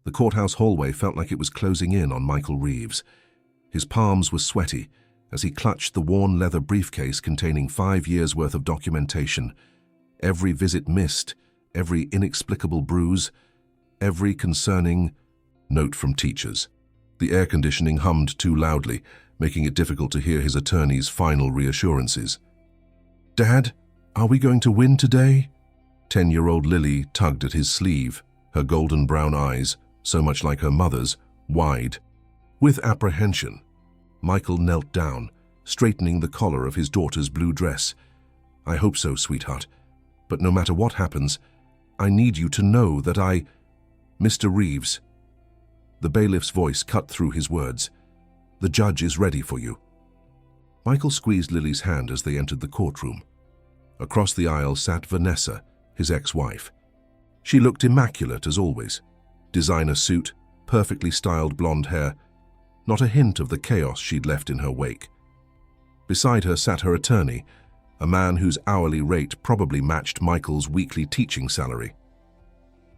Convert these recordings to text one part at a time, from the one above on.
The courthouse hallway felt like it was closing in on Michael Reeves. His palms were sweaty as he clutched the worn leather briefcase containing 5 years' worth of documentation. Every visit missed, every inexplicable bruise, every concerning note from teachers. The air conditioning hummed too loudly, making it difficult to hear his attorney's final reassurances. "Dad, are we going to win today?" 10-year-old Lily tugged at his sleeve, her golden brown eyes, so much like her mother's, wide. With apprehension, Michael knelt down, straightening the collar of his daughter's blue dress. "I hope so, sweetheart. But no matter what happens, I need you to know that Mr. Reeves." The bailiff's voice cut through his words. "The judge is ready for you." Michael squeezed Lily's hand as they entered the courtroom. Across the aisle sat Vanessa, his ex-wife. She looked immaculate as always. Designer suit, perfectly styled blonde hair, not a hint of the chaos she'd left in her wake. Beside her sat her attorney, a man whose hourly rate probably matched Michael's weekly teaching salary.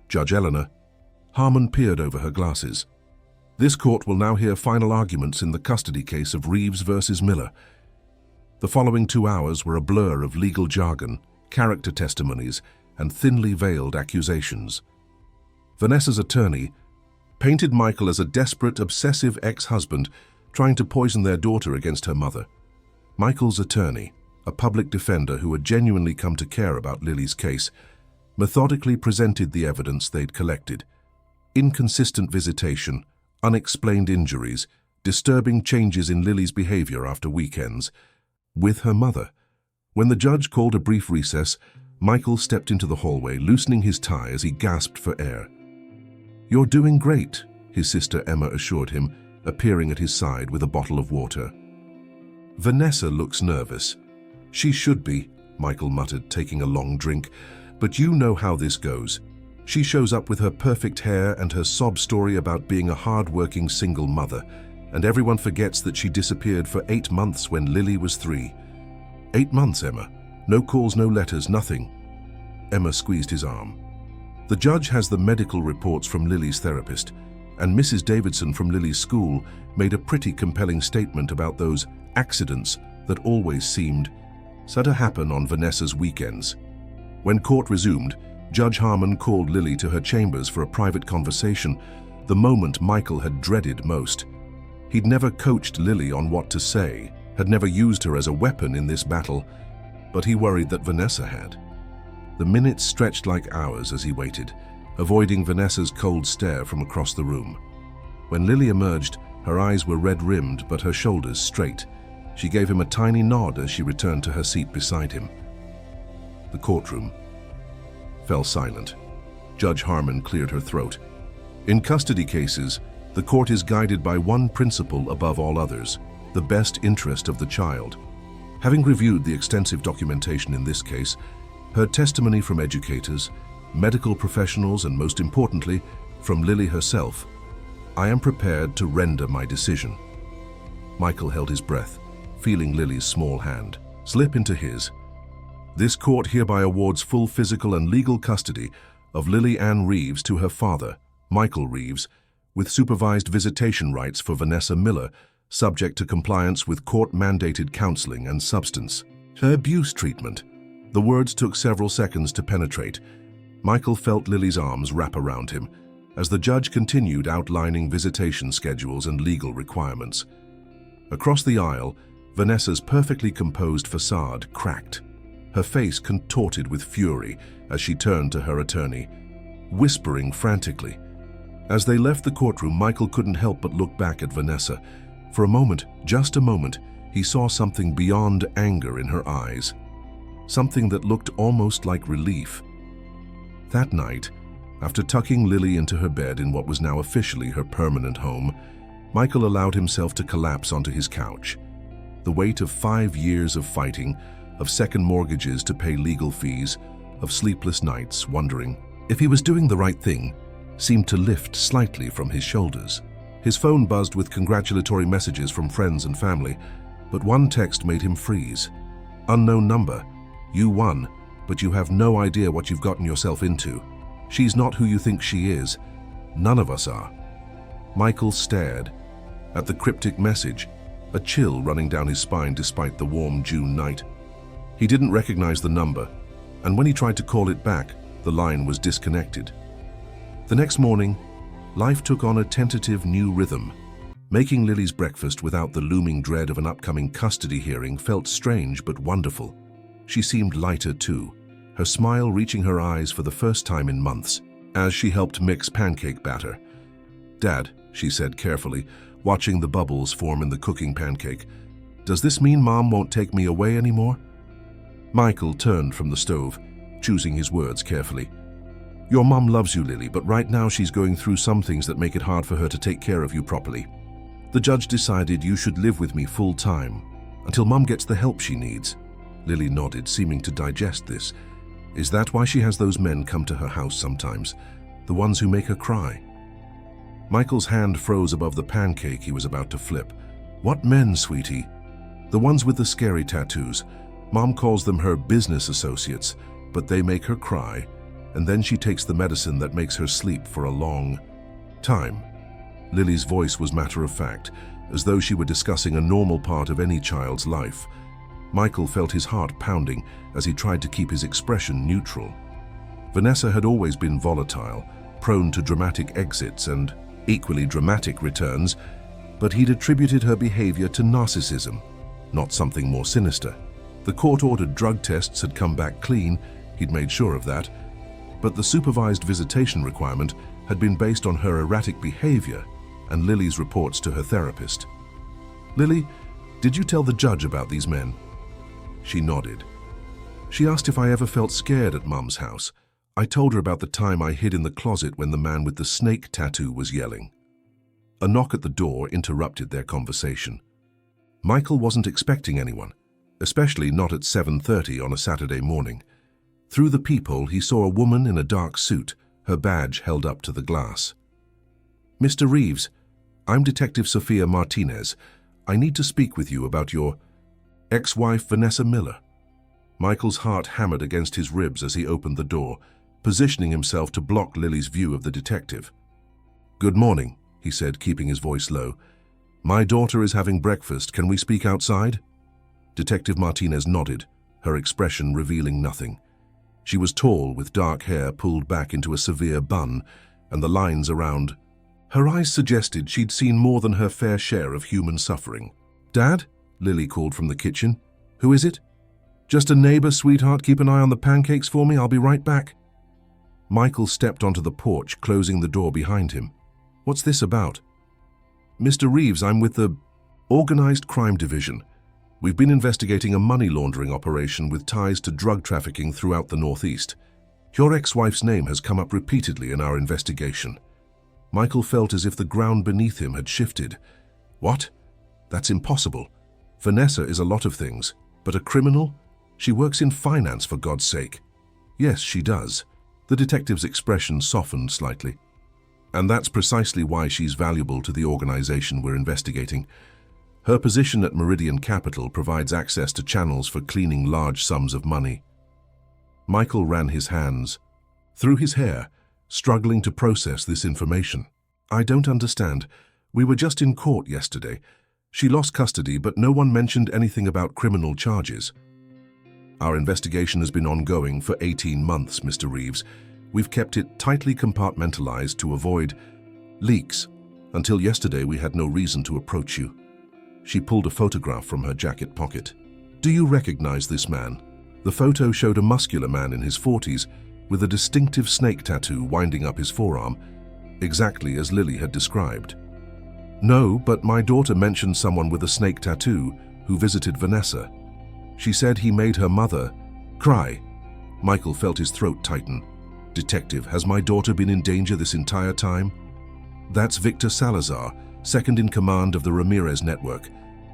Judge Eleanor. Harmon peered over her glasses. "This court will now hear final arguments in the custody case of Reeves versus Miller." The following 2 hours were a blur of legal jargon, character testimonies, and thinly veiled accusations. Vanessa's attorney painted Michael as a desperate, obsessive ex-husband trying to poison their daughter against her mother. Michael's attorney, a public defender who had genuinely come to care about Lily's case, methodically presented the evidence they'd collected. Inconsistent visitation, unexplained injuries, disturbing changes in Lily's behavior after weekends. With her mother. When the judge called a brief recess, Michael stepped into the hallway, loosening his tie as he gasped for air. "You're doing great," his sister Emma assured him, appearing at his side with a bottle of water. "Vanessa looks nervous." "She should be," Michael muttered, taking a long drink. "But you know how this goes. She shows up with her perfect hair and her sob story about being a hard-working single mother, and everyone forgets that she disappeared for 8 months when Lily was 3. 8 months, Emma. No calls, no letters, nothing." Emma squeezed his arm. "The judge has the medical reports from Lily's therapist, and Mrs. Davidson from Lily's school made a pretty compelling statement about those accidents that always seemed to happen on Vanessa's weekends." When court resumed, Judge Harmon called Lily to her chambers for a private conversation, the moment Michael had dreaded most. He'd never coached Lily on what to say, had never used her as a weapon in this battle, but he worried that Vanessa had. The minutes stretched like hours as he waited, avoiding Vanessa's cold stare from across the room. When Lily emerged, her eyes were red-rimmed but her shoulders straight. She gave him a tiny nod as she returned to her seat beside him. The courtroom fell silent. Judge Harmon cleared her throat. "In custody cases, the court is guided by one principle above all others: the best interest of the child." Having reviewed the extensive documentation in this case, heard testimony from educators, medical professionals, and most importantly, from Lily herself, I am prepared to render my decision. Michael held his breath, feeling Lily's small hand slip into his. "This court hereby awards full physical and legal custody of Lily Ann Reeves to her father, Michael Reeves, with supervised visitation rights for Vanessa Miller, subject to compliance with court-mandated counseling and substance abuse treatment." The words took several seconds to penetrate. Michael felt Lily's arms wrap around him as the judge continued outlining visitation schedules and legal requirements. Across the aisle, Vanessa's perfectly composed facade cracked, her face contorted with fury as she turned to her attorney, whispering frantically. As they left the courtroom, Michael couldn't help but look back at Vanessa. For a moment, just a moment, he saw something beyond anger in her eyes, something that looked almost like relief. That night, after tucking Lily into her bed in what was now officially her permanent home, Michael allowed himself to collapse onto his couch. The weight of 5 years of fighting, of second mortgages to pay legal fees, of sleepless nights wondering if he was doing the right thing, seemed to lift slightly from his shoulders. His phone buzzed with congratulatory messages from friends and family, but one text made him freeze. "Unknown number. You won, but you have no idea what you've gotten yourself into. She's not who you think she is. None of us are. Michael stared at the cryptic message, a chill running down his spine despite the warm June night. He didn't recognize the number, and when he tried to call it back, the line was disconnected. The next morning, life took on a tentative new rhythm. Making Lily's breakfast without the looming dread of an upcoming custody hearing felt strange but wonderful. She seemed lighter too, her smile reaching her eyes for the first time in months, as she helped mix pancake batter. "Dad," she said carefully, watching the bubbles form in the cooking pancake, "does this mean Mom won't take me away anymore?" Michael turned from the stove, choosing his words carefully. "Your mom loves you, Lily, but right now she's going through some things that make it hard for her to take care of you properly. The judge decided you should live with me full time, until Mom gets the help she needs." Lily nodded, seeming to digest this. "Is that why she has those men come to her house sometimes? The ones who make her cry?" Michael's hand froze above the pancake he was about to flip. "What men, sweetie?" "The ones with the scary tattoos. Mom calls them her business associates, but they make her cry, and then she takes the medicine that makes her sleep for a long time." Lily's voice was matter-of-fact, as though she were discussing a normal part of any child's life. Michael felt his heart pounding as he tried to keep his expression neutral. Vanessa had always been volatile, prone to dramatic exits and equally dramatic returns, but he'd attributed her behavior to narcissism, not something more sinister. The court-ordered drug tests had come back clean, he'd made sure of that, but the supervised visitation requirement had been based on her erratic behavior and Lily's reports to her therapist. "Lily, did you tell the judge about these men?" She nodded. "She asked if I ever felt scared at Mum's house. I told her about the time I hid in the closet when the man with the snake tattoo was yelling." A knock at the door interrupted their conversation. Michael wasn't expecting anyone, especially not at 7:30 on a Saturday morning. Through the peephole, he saw a woman in a dark suit, her badge held up to the glass. "Mr. Reeves, I'm Detective Sophia Martinez. I need to speak with you about your ex-wife, Vanessa Miller." Michael's heart hammered against his ribs as he opened the door, positioning himself to block Lily's view of the detective. "Good morning," he said, keeping his voice low. "My daughter is having breakfast. Can we speak outside?" Detective Martinez nodded, her expression revealing nothing. She was tall, with dark hair pulled back into a severe bun, and the lines around her eyes suggested she'd seen more than her fair share of human suffering. "Dad?" Lily called from the kitchen. "Who is it?" "Just a neighbor, sweetheart. Keep an eye on the pancakes for me. I'll be right back." Michael stepped onto the porch, closing the door behind him. "What's this about?" "Mr. Reeves, I'm with the Organized Crime Division. We've been investigating a money laundering operation with ties to drug trafficking throughout the Northeast. Your ex-wife's name has come up repeatedly in our investigation." Michael felt as if the ground beneath him had shifted. "What? That's impossible. Vanessa is a lot of things, but a criminal? She works in finance, for God's sake." "Yes, she does." The detective's expression softened slightly. "And that's precisely why she's valuable to the organization we're investigating. Her position at Meridian Capital provides access to channels for cleaning large sums of money." Michael ran his hands through his hair, struggling to process this information. "I don't understand. We were just in court yesterday. She lost custody, but no one mentioned anything about criminal charges." "Our investigation has been ongoing for 18 months, Mr. Reeves. We've kept it tightly compartmentalized to avoid leaks. Until yesterday, we had no reason to approach you." She pulled a photograph from her jacket pocket. "Do you recognize this man?" The photo showed a muscular man in his 40s with a distinctive snake tattoo winding up his forearm, exactly as Lily had described. "No, but my daughter mentioned someone with a snake tattoo who visited Vanessa. She said he made her mother cry." Michael felt his throat tighten. "Detective, has my daughter been in danger this entire time?" "That's Victor Salazar, second in command of the Ramirez network.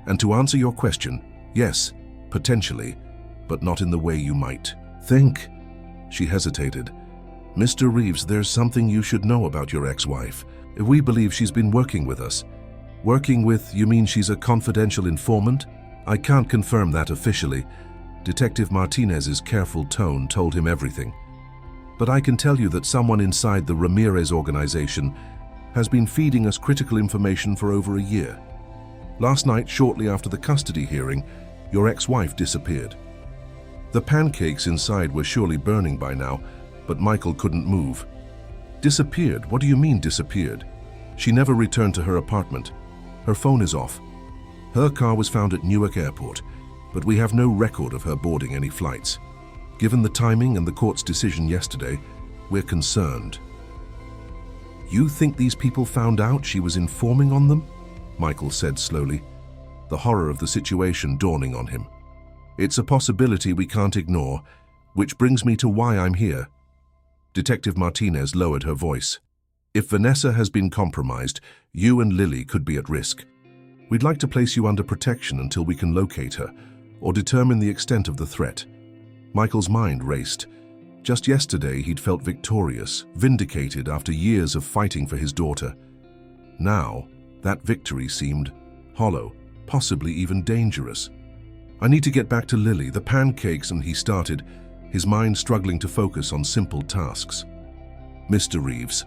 And to answer your question, yes, potentially, but not in the way you might think." She hesitated. "Mr. Reeves, there's something you should know about your ex-wife. We believe she's been working with us." "Working with, you mean she's a confidential informant?" "I can't confirm that officially." Detective Martinez's careful tone told him everything. but I can tell you that someone inside the Ramirez organization has been feeding us critical information for over a year. Last night, shortly after the custody hearing, your ex-wife disappeared. The pancakes inside were surely burning by now, but Michael couldn't move. Disappeared? What do you mean disappeared? She never returned to her apartment. Her phone is off. Her car was found at Newark Airport, but we have no record of her boarding any flights. Given the timing and the court's decision yesterday, we're concerned. You think these people found out she was informing on them? Michael said slowly, the horror of the situation dawning on him. It's a possibility we can't ignore, which brings me to why I'm here. Detective Martinez lowered her voice. If Vanessa has been compromised, you and Lily could be at risk. We'd like to place you under protection until we can locate her or determine the extent of the threat. Michael's mind raced. Just yesterday, he'd felt victorious, vindicated after years of fighting for his daughter. Now, that victory seemed hollow, possibly even dangerous. I need to get back to Lily, the pancakes, and he started, his mind struggling to focus on simple tasks. Mr. Reeves,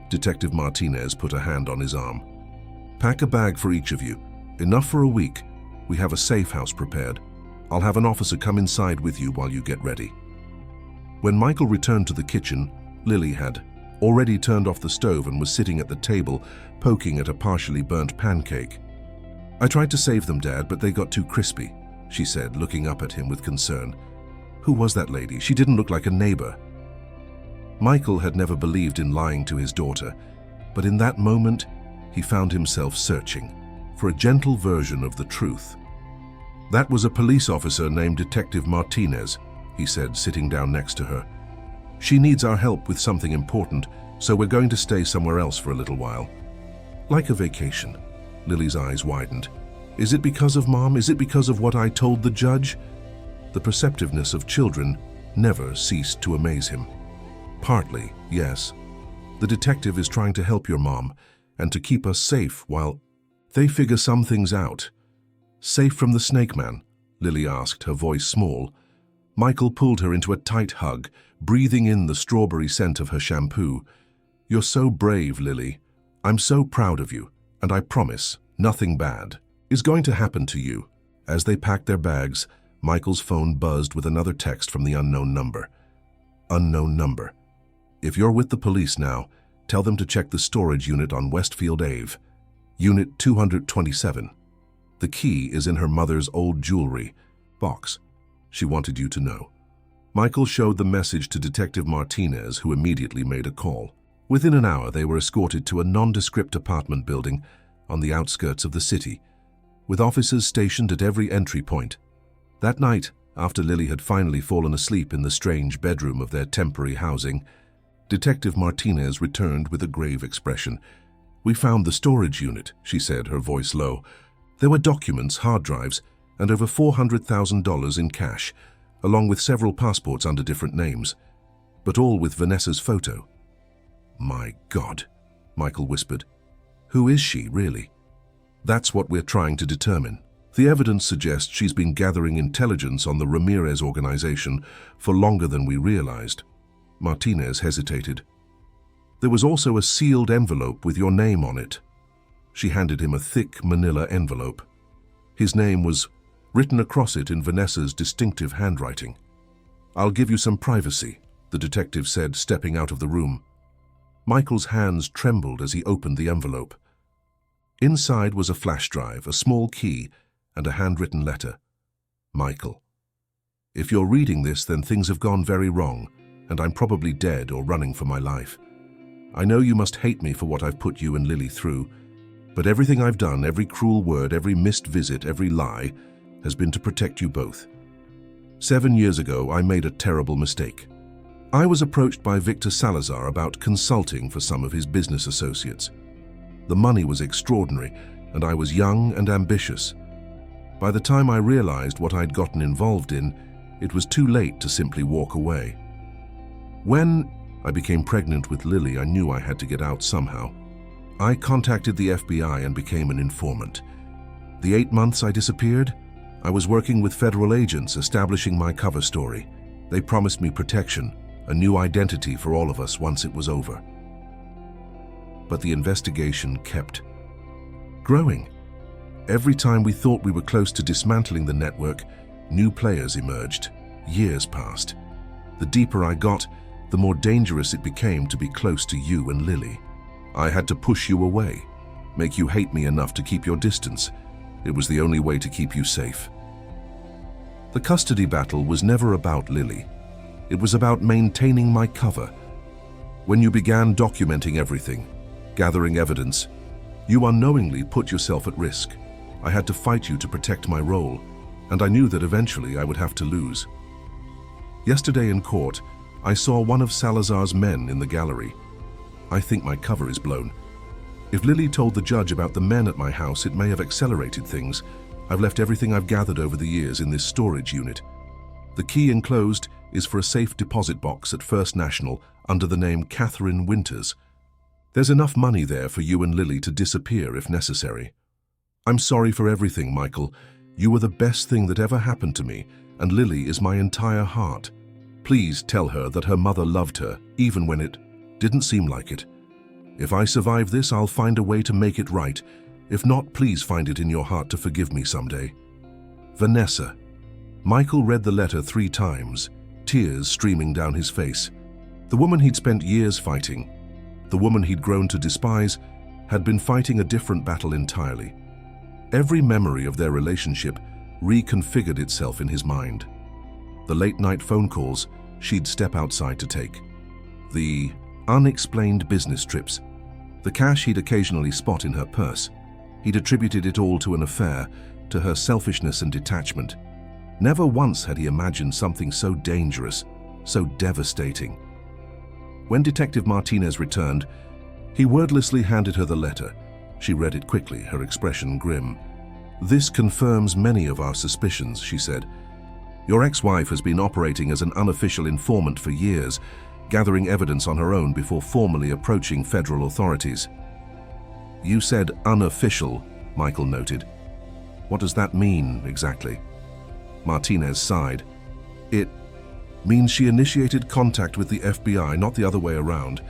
Detective Martinez put a hand on his arm. Pack a bag for each of you. Enough for a week. We have a safe house prepared. I'll have an officer come inside with you while you get ready. When Michael returned to the kitchen, Lily had already turned off the stove and was sitting at the table, poking at a partially burnt pancake. I tried to save them, Dad, but they got too crispy, she said, looking up at him with concern. Who was that lady? She didn't look like a neighbor. Michael had never believed in lying to his daughter, but in that moment, he found himself searching for a gentle version of the truth. That was a police officer named Detective Martinez, he said, sitting down next to her. She needs our help with something important, so we're going to stay somewhere else for a little while. Like a vacation. Lily's eyes widened. Is it because of Mom? Is it because of what I told the judge? The perceptiveness of children never ceased to amaze him. Partly, yes. The detective is trying to help your mom and to keep us safe while they figure some things out. Safe from the snake man? Lily asked, her voice small. Michael pulled her into a tight hug, breathing in the strawberry scent of her shampoo. You're so brave, Lily. I'm so proud of you, and I promise nothing bad is going to happen to you. As they packed their bags, Michael's phone buzzed with another text from the unknown number. Unknown number. If you're with the police now, tell them to check the storage unit on Westfield Ave. Unit 227. The key is in her mother's old jewelry box. She wanted you to know. Michael showed the message to Detective Martinez, who immediately made a call. Within an hour, they were escorted to a nondescript apartment building on the outskirts of the city, with officers stationed at every entry point. That night, after Lily had finally fallen asleep in the strange bedroom of their temporary housing, Detective Martinez returned with a grave expression. We found the storage unit, she said, her voice low. There were documents, hard drives, and over $400,000 in cash, along with several passports under different names, but all with Vanessa's photo. My God, Michael whispered. Who is she, really? That's what we're trying to determine. The evidence suggests she's been gathering intelligence on the Ramirez organization for longer than we realized. Martinez hesitated. There was also a sealed envelope with your name on it. She handed him a thick manila envelope. His name was written across it in Vanessa's distinctive handwriting. I'll give you some privacy, the detective said, stepping out of the room. Michael's hands trembled as he opened the envelope. Inside was a flash drive, a small key, and a handwritten letter. Michael, if you're reading this, then things have gone very wrong, and I'm probably dead or running for my life. I know you must hate me for what I've put you and Lily through, but everything I've done, every cruel word, every missed visit, every lie, has been to protect you both. 7 years ago, I made a terrible mistake. I was approached by Victor Salazar about consulting for some of his business associates. The money was extraordinary, and I was young and ambitious. By the time I realized what I'd gotten involved in, it was too late to simply walk away. When I became pregnant with Lily, I knew I had to get out somehow. I contacted the FBI and became an informant. The 8 months I disappeared, I was working with federal agents establishing my cover story. They promised me protection, a new identity for all of us once it was over. But the investigation kept growing. Every time we thought we were close to dismantling the network, new players emerged. Years passed. The deeper I got, the more dangerous it became to be close to you and Lily. I had to push you away, make you hate me enough to keep your distance. It was the only way to keep you safe. The custody battle was never about Lily. It was about maintaining my cover. When you began documenting everything, gathering evidence, you unknowingly put yourself at risk. I had to fight you to protect my role, and I knew that eventually I would have to lose. Yesterday in court, I saw one of Salazar's men in the gallery. I think my cover is blown. If Lily told the judge about the men at my house, it may have accelerated things. I've left everything I've gathered over the years in this storage unit. The key enclosed is for a safe deposit box at First National under the name Catherine Winters. There's enough money there for you and Lily to disappear if necessary. I'm sorry for everything, Michael. You were the best thing that ever happened to me, and Lily is my entire heart. Please tell her that her mother loved her, even when it didn't seem like it. If I survive this, I'll find a way to make it right. If not, please find it in your heart to forgive me someday. Vanessa. Michael read the letter 3 times, tears streaming down his face. The woman he'd spent years fighting, the woman he'd grown to despise, had been fighting a different battle entirely. Every memory of their relationship reconfigured itself in his mind. The late-night phone calls she'd step outside to take. The unexplained business trips. The cash he'd occasionally spot in her purse. He'd attributed it all to an affair, to her selfishness and detachment. Never once had he imagined something so dangerous, so devastating. When Detective Martinez returned, he wordlessly handed her the letter. She read it quickly, her expression grim. "This confirms many of our suspicions," she said. "Your ex-wife has been operating as an unofficial informant for years, gathering evidence on her own before formally approaching federal authorities." "You said unofficial," Michael noted. "What does that mean, exactly?" Martinez sighed. "It means she initiated contact with the FBI, not the other way around.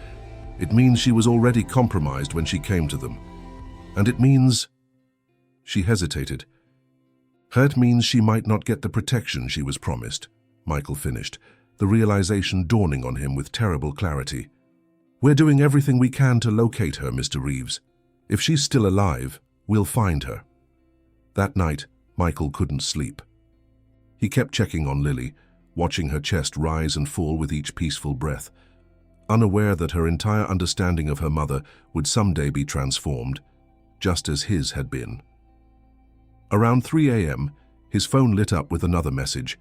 It means she was already compromised when she came to them. And it means..." She hesitated. "It means she might not get the protection she was promised," Michael finished, the realization dawning on him with terrible clarity. "We're doing everything we can to locate her, Mr. Reeves. If she's still alive, we'll find her." That night, Michael couldn't sleep. He kept checking on Lily, watching her chest rise and fall with each peaceful breath, unaware that her entire understanding of her mother would someday be transformed, just as his had been. Around 3 a.m., his phone lit up with another message.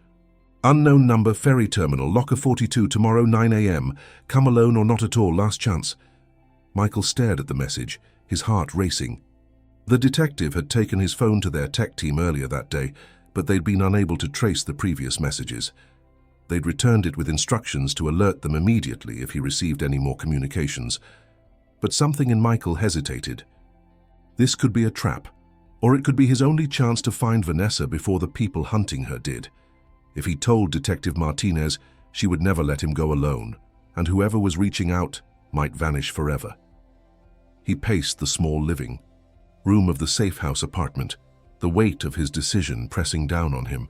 "Unknown number, ferry terminal, locker 42, tomorrow 9 a.m. Come alone or not at all, last chance." Michael stared at the message, his heart racing. The detective had taken his phone to their tech team earlier that day, but they'd been unable to trace the previous messages. They'd returned it with instructions to alert them immediately if he received any more communications. But something in Michael hesitated. This could be a trap, or it could be his only chance to find Vanessa before the people hunting her did. If he told Detective Martinez, she would never let him go alone, and whoever was reaching out might vanish forever. He paced the small living room of the safe house apartment, the weight of his decision pressing down on him.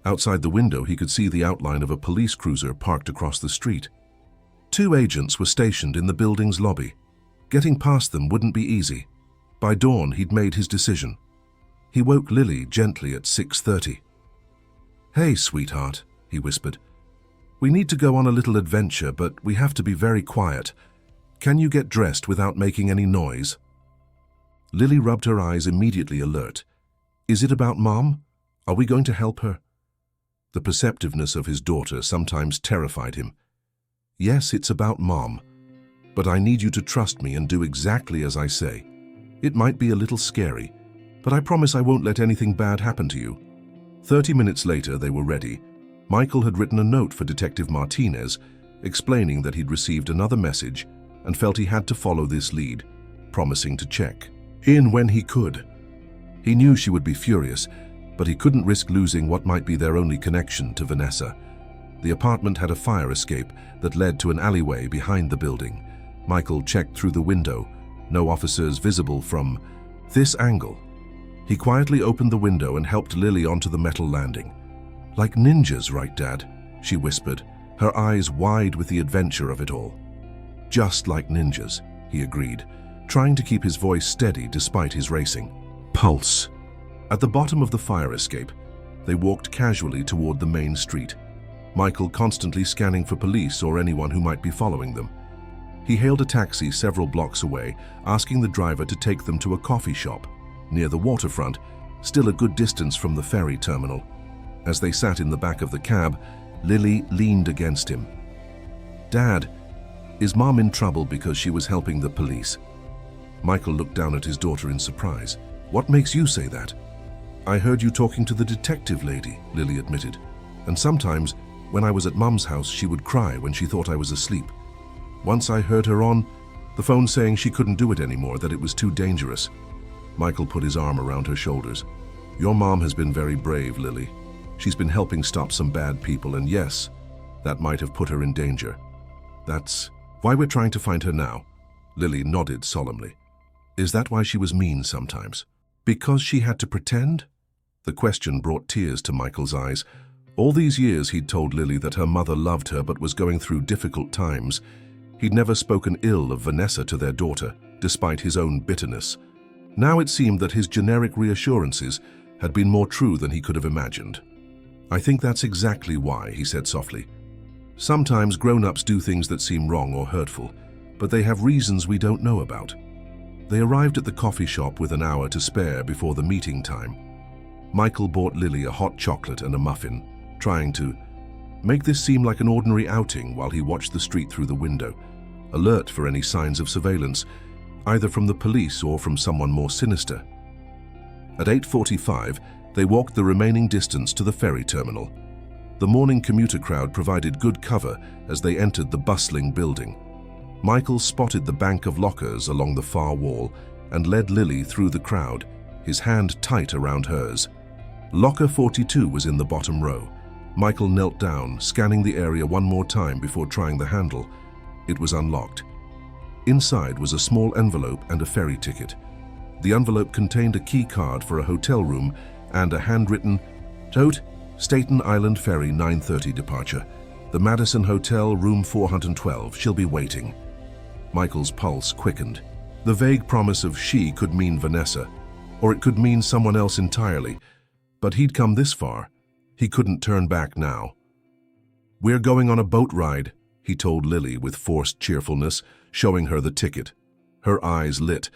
Outside the window, he could see the outline of a police cruiser parked across the street. 2 agents were stationed in the building's lobby. Getting past them wouldn't be easy. By dawn, he'd made his decision. He woke Lily gently at 6:30. "Hey, sweetheart," he whispered. "We need to go on a little adventure, but we have to be very quiet. Can you get dressed without making any noise?" Lily rubbed her eyes, immediately alert. "Is it about Mom? Are we going to help her?" The perceptiveness of his daughter sometimes terrified him. "Yes, it's about Mom. But I need you to trust me and do exactly as I say. It might be a little scary, but I promise I won't let anything bad happen to you." 30 minutes later, they were ready. Michael had written a note for Detective Martinez, explaining that he'd received another message and felt he had to follow this lead, promising to check in when he could. He knew she would be furious, but he couldn't risk losing what might be their only connection to Vanessa. The apartment had a fire escape that led to an alleyway behind the building. Michael checked through the window. No officers visible from this angle. He quietly opened the window and helped Lily onto the metal landing. "Like ninjas, right, Dad?" she whispered, her eyes wide with the adventure of it all. "Just like ninjas," he agreed, trying to keep his voice steady despite his racing pulse. At the bottom of the fire escape, they walked casually toward the main street, Michael constantly scanning for police or anyone who might be following them. He hailed a taxi several blocks away, asking the driver to take them to a coffee shop near the waterfront, still a good distance from the ferry terminal. As they sat in the back of the cab, Lily leaned against him. "Dad, is Mom in trouble because she was helping the police?" Michael looked down at his daughter in surprise. "What makes you say that?" "I heard you talking to the detective lady," Lily admitted. "And sometimes, when I was at Mom's house, she would cry when she thought I was asleep. Once I heard her on the phone saying she couldn't do it anymore, that it was too dangerous." Michael put his arm around her shoulders. "Your mom has been very brave, Lily. She's been helping stop some bad people, and yes, that might have put her in danger. That's why we're trying to find her now." Lily nodded solemnly. "Is that why she was mean sometimes? Because she had to pretend?" The question brought tears to Michael's eyes. All these years he'd told Lily that her mother loved her but was going through difficult times. He'd never spoken ill of Vanessa to their daughter, despite his own bitterness. Now it seemed that his generic reassurances had been more true than he could have imagined. "I think that's exactly why," he said softly. "Sometimes grown-ups do things that seem wrong or hurtful, but they have reasons we don't know about." They arrived at the coffee shop with an hour to spare before the meeting time. Michael bought Lily a hot chocolate and a muffin, trying to make this seem like an ordinary outing while he watched the street through the window, alert for any signs of surveillance, either from the police or from someone more sinister. At 8:45, they walked the remaining distance to the ferry terminal. The morning commuter crowd provided good cover as they entered the bustling building. Michael spotted the bank of lockers along the far wall and led Lily through the crowd, his hand tight around hers. Locker 42 was in the bottom row. Michael knelt down, scanning the area one more time before trying the handle. It was unlocked. Inside was a small envelope and a ferry ticket. The envelope contained a key card for a hotel room and a handwritten note, "Staten Island Ferry 9:30 departure. The Madison Hotel, room 412. She'll be waiting." Michael's pulse quickened. The vague promise of she could mean Vanessa, or it could mean someone else entirely. But he'd come this far. He couldn't turn back now. "We're going on a boat ride," he told Lily with forced cheerfulness, showing her the ticket. Her eyes lit.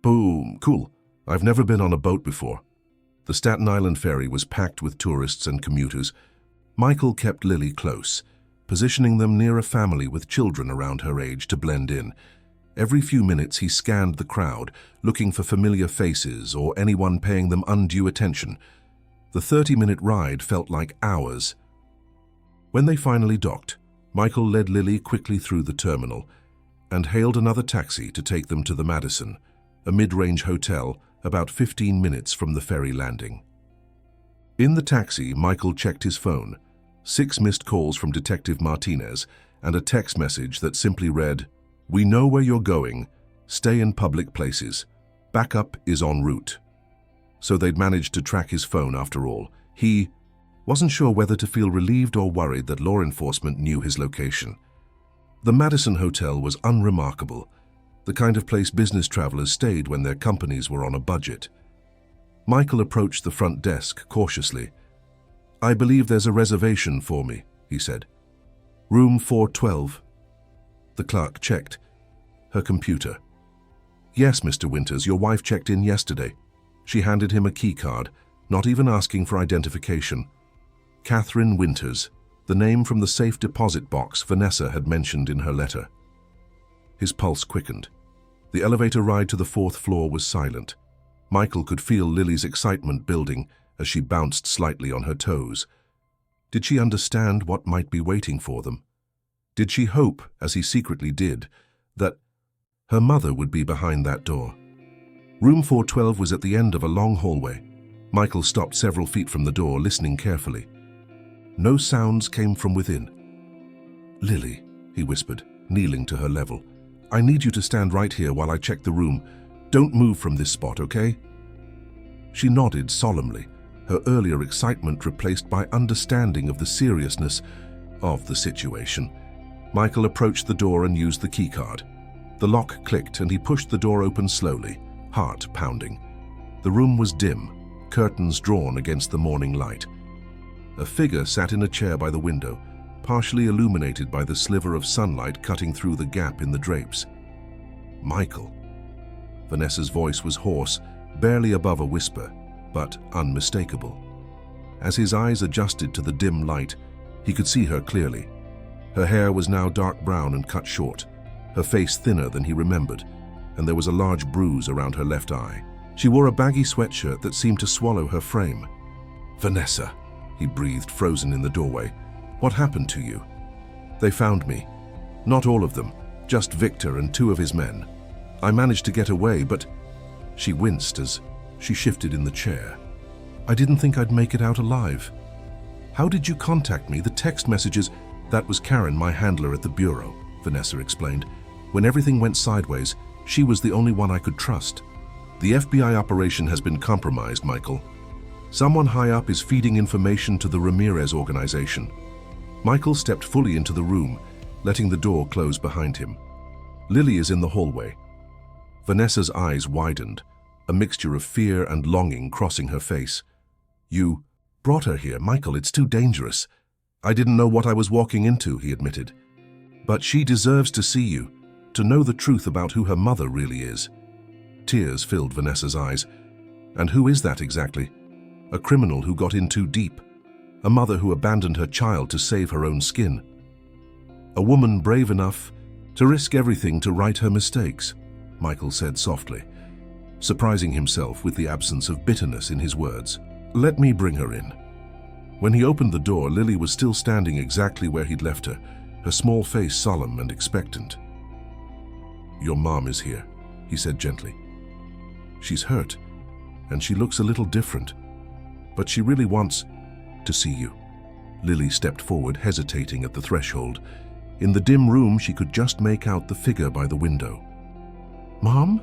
"Boom, cool. I've never been on a boat before." The Staten Island ferry was packed with tourists and commuters. Michael kept Lily close, positioning them near a family with children around her age to blend in. Every few minutes he scanned the crowd, looking for familiar faces or anyone paying them undue attention. The 30-minute ride felt like hours. When they finally docked, Michael led Lily quickly through the terminal and hailed another taxi to take them to the Madison, a mid-range hotel about 15 minutes from the ferry landing. In the taxi, Michael checked his phone. 6 missed calls from Detective Martinez and a text message that simply read, "We know where you're going. Stay in public places. Backup is en route." So they'd managed to track his phone after all. He wasn't sure whether to feel relieved or worried that law enforcement knew his location. The Madison Hotel was unremarkable, the kind of place business travelers stayed when their companies were on a budget. Michael approached the front desk cautiously. "I believe there's a reservation for me," he said. "Room 412. The clerk checked her computer. "Yes, Mr. Winters, your wife checked in yesterday." She handed him a key card, not even asking for identification. Catherine Winters, the name from the safe deposit box Vanessa had mentioned in her letter. His pulse quickened. The elevator ride to the 4th floor was silent. Michael could feel Lily's excitement building as she bounced slightly on her toes. Did she understand what might be waiting for them? Did she hope, as he secretly did, that her mother would be behind that door? Room 412 was at the end of a long hallway. Michael stopped several feet from the door, listening carefully. No sounds came from within. "Lily," he whispered, kneeling to her level. "I need you to stand right here while I check the room. Don't move from this spot, okay?" She nodded solemnly, her earlier excitement replaced by understanding of the seriousness of the situation. Michael approached the door and used the keycard. The lock clicked and he pushed the door open slowly, heart pounding. The room was dim, curtains drawn against the morning light. A figure sat in a chair by the window, partially illuminated by the sliver of sunlight cutting through the gap in the drapes. "Michael." Vanessa's voice was hoarse, barely above a whisper, but unmistakable. As his eyes adjusted to the dim light, he could see her clearly. Her hair was now dark brown and cut short, her face thinner than he remembered, and there was a large bruise around her left eye. She wore a baggy sweatshirt that seemed to swallow her frame. "Vanessa," he breathed, frozen in the doorway. "What happened to you?" "They found me. Not all of them, just Victor and 2 of his men. I managed to get away, but..." She winced as she shifted in the chair. "I didn't think I'd make it out alive." "How did you contact me? The text messages..." "That was Karen, my handler at the bureau," Vanessa explained. "When everything went sideways, she was the only one I could trust. The FBI operation has been compromised, Michael. Someone high up is feeding information to the Ramirez organization." Michael stepped fully into the room, letting the door close behind him. "Lily is in the hallway." Vanessa's eyes widened, a mixture of fear and longing crossing her face. "You brought her here, Michael. It's too dangerous." "I didn't know what I was walking into," he admitted. "But she deserves to see you, to know the truth about who her mother really is." Tears filled Vanessa's eyes. "And who is that exactly?" "A criminal who got in too deep. A mother who abandoned her child to save her own skin. A woman brave enough to risk everything to right her mistakes," Michael said softly, surprising himself with the absence of bitterness in his words. "Let me bring her in." When he opened the door, Lily was still standing exactly where he'd left her, her small face solemn and expectant. "Your mom is here," he said gently. "She's hurt, and she looks a little different, but she really wants to see you." Lily stepped forward, hesitating at the threshold. In the dim room, she could just make out the figure by the window. "Mom?"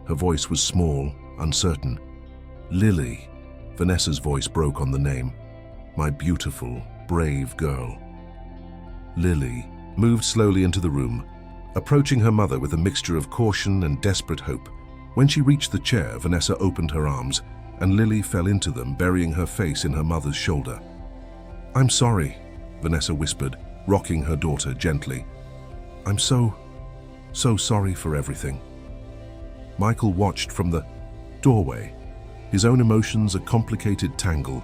Her voice was small, uncertain. "Lily." Vanessa's voice broke on the name. "My beautiful, brave girl." Lily moved slowly into the room, approaching her mother with a mixture of caution and desperate hope. When she reached the chair, Vanessa opened her arms, and Lily fell into them, burying her face in her mother's shoulder. "I'm sorry," Vanessa whispered, rocking her daughter gently. "I'm so sorry for everything." Michael watched from the doorway, his own emotions a complicated tangle.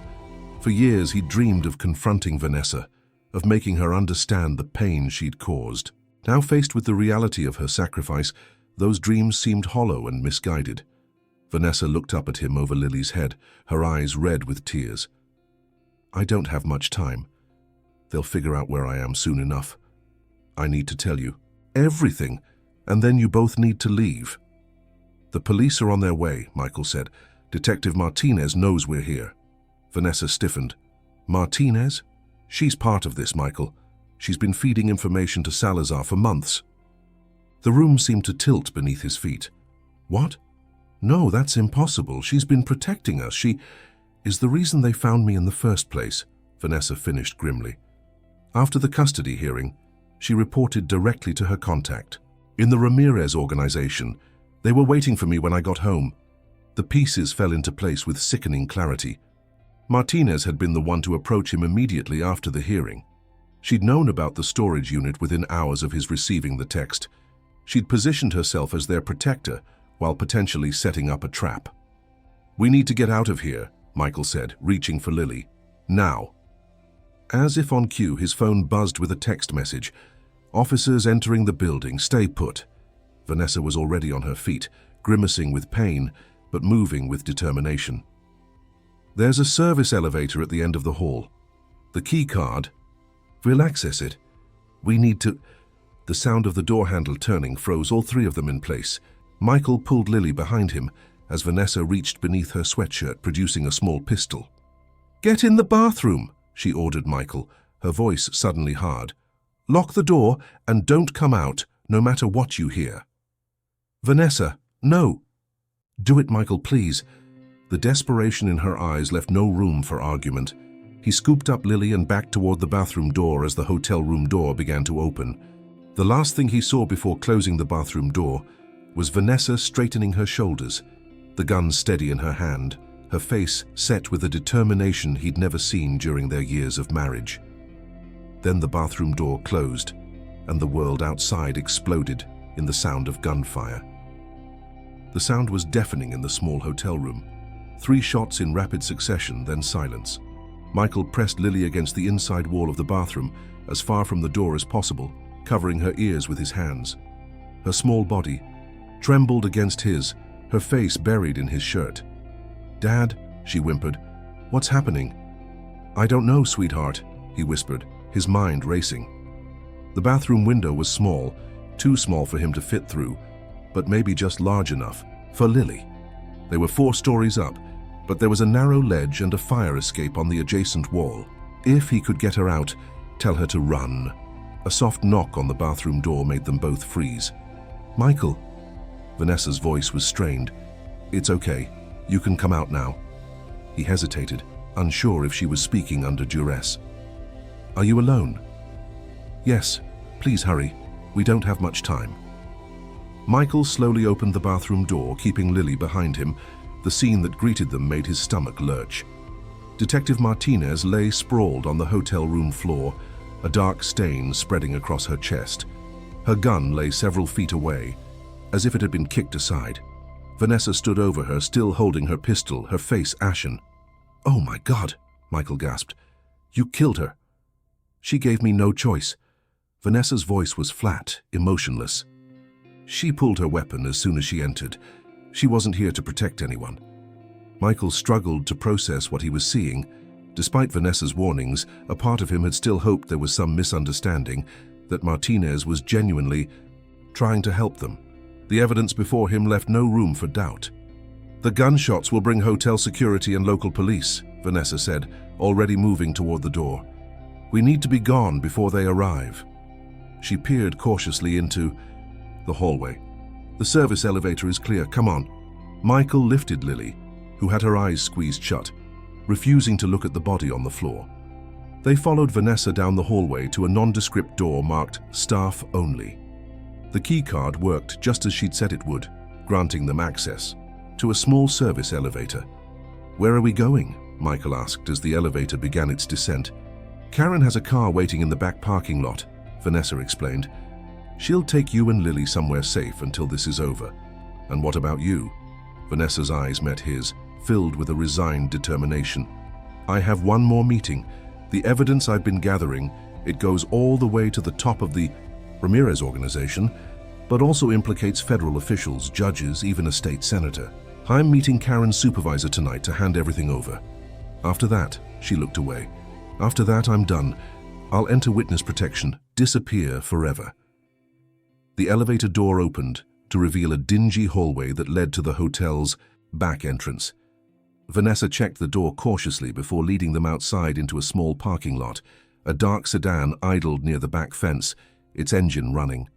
For years he'd dreamed of confronting Vanessa, of making her understand the pain she'd caused. Now faced with the reality of her sacrifice, those dreams seemed hollow and misguided. Vanessa looked up at him over Lily's head, her eyes red with tears. "I don't have much time. They'll figure out where I am soon enough. I need to tell you everything, and then you both need to leave." "The police are on their way," Michael said. "Detective Martinez knows we're here." Vanessa stiffened. "Martinez? She's part of this, Michael. She's been feeding information to Salazar for months." The room seemed to tilt beneath his feet. "What? No, that's impossible. She's been protecting us. She is the reason they found me in the first place," Vanessa finished grimly. After the custody hearing, she reported directly to her contact. "In the Ramirez organization, they were waiting for me when I got home." The pieces fell into place with sickening clarity. Martinez had been the one to approach him immediately after the hearing. She'd known about the storage unit within hours of his receiving the text. She'd positioned herself as their protector while potentially setting up a trap. "We need to get out of here," Michael said, reaching for Lily. "Now." As if on cue, his phone buzzed with a text message. "Officers entering the building, stay put." Vanessa was already on her feet, grimacing with pain, but moving with determination. "There's a service elevator at the end of the hall. The key card. We'll access it. We need to..." The sound of the door handle turning froze all 3 of them in place. Michael pulled Lily behind him as Vanessa reached beneath her sweatshirt, producing a small pistol. "Get in the bathroom," she ordered Michael, her voice suddenly hard. "Lock the door and don't come out, no matter what you hear." "Vanessa, no!" "Do it, Michael, please." The desperation in her eyes left no room for argument. He scooped up Lily and backed toward the bathroom door as the hotel room door began to open. The last thing he saw before closing the bathroom door was Vanessa straightening her shoulders, the gun steady in her hand, her face set with a determination he'd never seen during their years of marriage. Then the bathroom door closed, and the world outside exploded in the sound of gunfire. The sound was deafening in the small hotel room. 3 shots in rapid succession, then silence. Michael pressed Lily against the inside wall of the bathroom, as far from the door as possible, covering her ears with his hands. Her small body trembled against his, her face buried in his shirt. "Dad," she whimpered, "what's happening?" "I don't know, sweetheart," he whispered, his mind racing. The bathroom window was small, too small for him to fit through, but maybe just large enough for Lily. They were 4 stories up, but there was a narrow ledge and a fire escape on the adjacent wall. If he could get her out, tell her to run. A soft knock on the bathroom door made them both freeze. "Michael." Vanessa's voice was strained. "It's okay. You can come out now." He hesitated, unsure if she was speaking under duress. "Are you alone?" "Yes. Please hurry. We don't have much time." Michael slowly opened the bathroom door, keeping Lily behind him. The scene that greeted them made his stomach lurch. Detective Martinez lay sprawled on the hotel room floor, a dark stain spreading across her chest. Her gun lay several feet away, as if it had been kicked aside. Vanessa stood over her, still holding her pistol, her face ashen. "Oh my God," Michael gasped. "You killed her." "She gave me no choice." Vanessa's voice was flat, emotionless. "She pulled her weapon as soon as she entered. She wasn't here to protect anyone." Michael struggled to process what he was seeing. Despite Vanessa's warnings, a part of him had still hoped there was some misunderstanding, that Martinez was genuinely trying to help them. The evidence before him left no room for doubt. "The gunshots will bring hotel security and local police," Vanessa said, already moving toward the door. "We need to be gone before they arrive." She peered cautiously into the hallway. "The service elevator is clear. Come on." Michael lifted Lily, who had her eyes squeezed shut, refusing to look at the body on the floor. They followed Vanessa down the hallway to a nondescript door marked "Staff Only." The key card worked just as she'd said it would, granting them access to a small service elevator. "Where are we going?" Michael asked as the elevator began its descent. "Karen has a car waiting in the back parking lot," Vanessa explained. "She'll take you and Lily somewhere safe until this is over." "And what about you?" Vanessa's eyes met his, filled with a resigned determination. "I have one more meeting. The evidence I've been gathering, it goes all the way to the top of the Ramirez organization, but also implicates federal officials, judges, even a state senator. I'm meeting Karen's supervisor tonight to hand everything over. After that," she looked away, "after that I'm done. I'll enter witness protection, disappear forever." The elevator door opened to reveal a dingy hallway that led to the hotel's back entrance. Vanessa checked the door cautiously before leading them outside into a small parking lot. A dark sedan idled near the back fence, its engine running.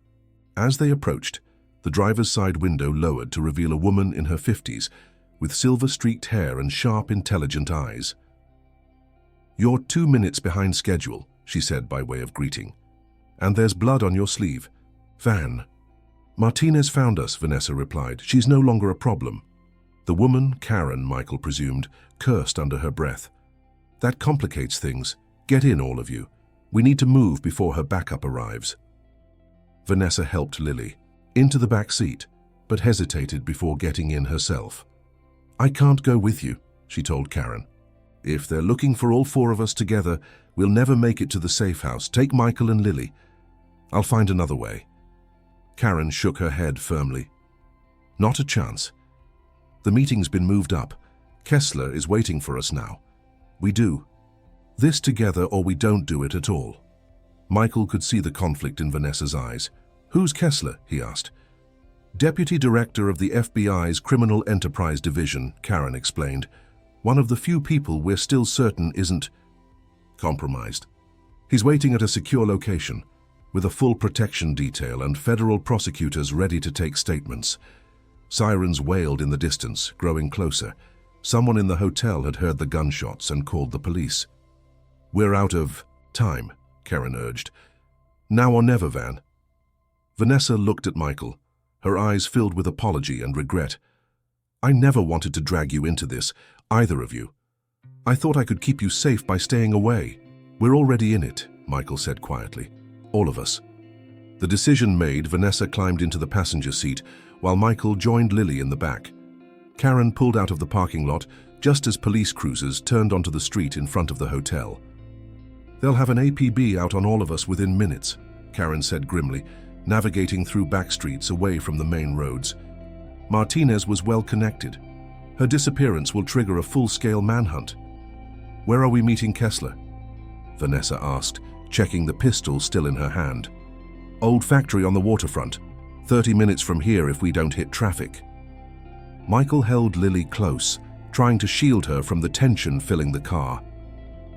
As they approached, the driver's side window lowered to reveal a woman in her 50s, with silver-streaked hair and sharp, intelligent eyes. "You're 2 minutes behind schedule," she said by way of greeting. "And there's blood on your sleeve. Van." "Martinez found us," Vanessa replied. "She's no longer a problem." The woman, Karen, Michael presumed, cursed under her breath. "That complicates things. Get in, all of you. We need to move before her backup arrives." Vanessa helped Lily into the back seat, but hesitated before getting in herself. "I can't go with you," she told Karen. "If they're looking for all 4 of us together, we'll never make it to the safe house. Take Michael and Lily. I'll find another way." Karen shook her head firmly. "Not a chance. The meeting's been moved up. Kessler is waiting for us now. We do this together or we don't do it at all." Michael could see the conflict in Vanessa's eyes. "Who's Kessler?" he asked. "Deputy Director of the FBI's Criminal Enterprise Division," Karen explained. "One of the few people we're still certain isn't..." Compromised. He's waiting at a secure location, with a full protection detail and federal prosecutors ready to take statements. Sirens wailed in the distance, growing closer. Someone in the hotel had heard the gunshots and called the police. "We're out of time," Karen urged. "Now or never, Van." Vanessa looked at Michael, her eyes filled with apology and regret. "I never wanted to drag you into this, either of you. I thought I could keep you safe by staying away." "We're already in it," Michael said quietly. "All of us." The decision made, Vanessa climbed into the passenger seat, while Michael joined Lily in the back. Karen pulled out of the parking lot just as police cruisers turned onto the street in front of the hotel. "They'll have an APB out on all of us within minutes," Karen said grimly, navigating through back streets away from the main roads. Martinez was well connected. Her disappearance will trigger a full-scale manhunt. "Where are we meeting Kessler?" Vanessa asked, checking the pistol still in her hand. "Old factory on the waterfront. 30 minutes from here if we don't hit traffic." Michael held Lily close, trying to shield her from the tension filling the car.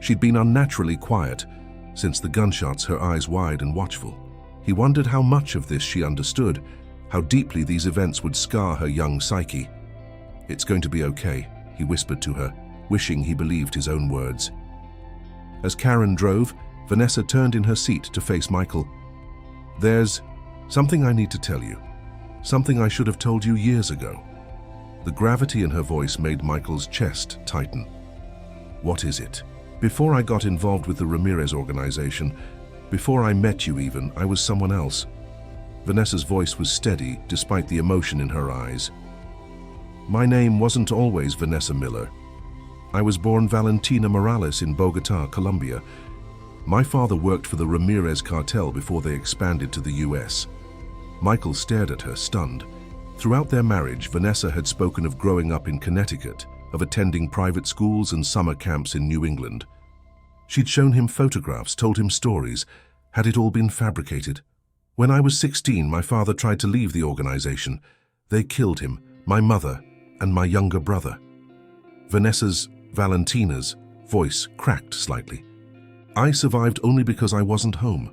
She'd been unnaturally quiet. Since the gunshots, her eyes wide and watchful. He wondered how much of this she understood, how deeply these events would scar her young psyche. "It's going to be okay," he whispered to her, wishing he believed his own words. As Karen drove, Vanessa turned in her seat to face Michael. "There's something I need to tell you. Something I should have told you years ago." The gravity in her voice made Michael's chest tighten. "What is it?" "Before I got involved with the Ramirez organization, before I met you even, I was someone else." Vanessa's voice was steady, despite the emotion in her eyes. "My name wasn't always Vanessa Miller. I was born Valentina Morales in Bogotá, Colombia. My father worked for the Ramirez cartel before they expanded to the US. Michael stared at her, stunned. Throughout their marriage, Vanessa had spoken of growing up in Connecticut, of attending private schools and summer camps in New England. She'd shown him photographs, told him stories. Had it all been fabricated? "When I was 16, my father tried to leave the organization. They killed him, my mother, and my younger brother." Valentina's voice cracked slightly. "I survived only because I wasn't home.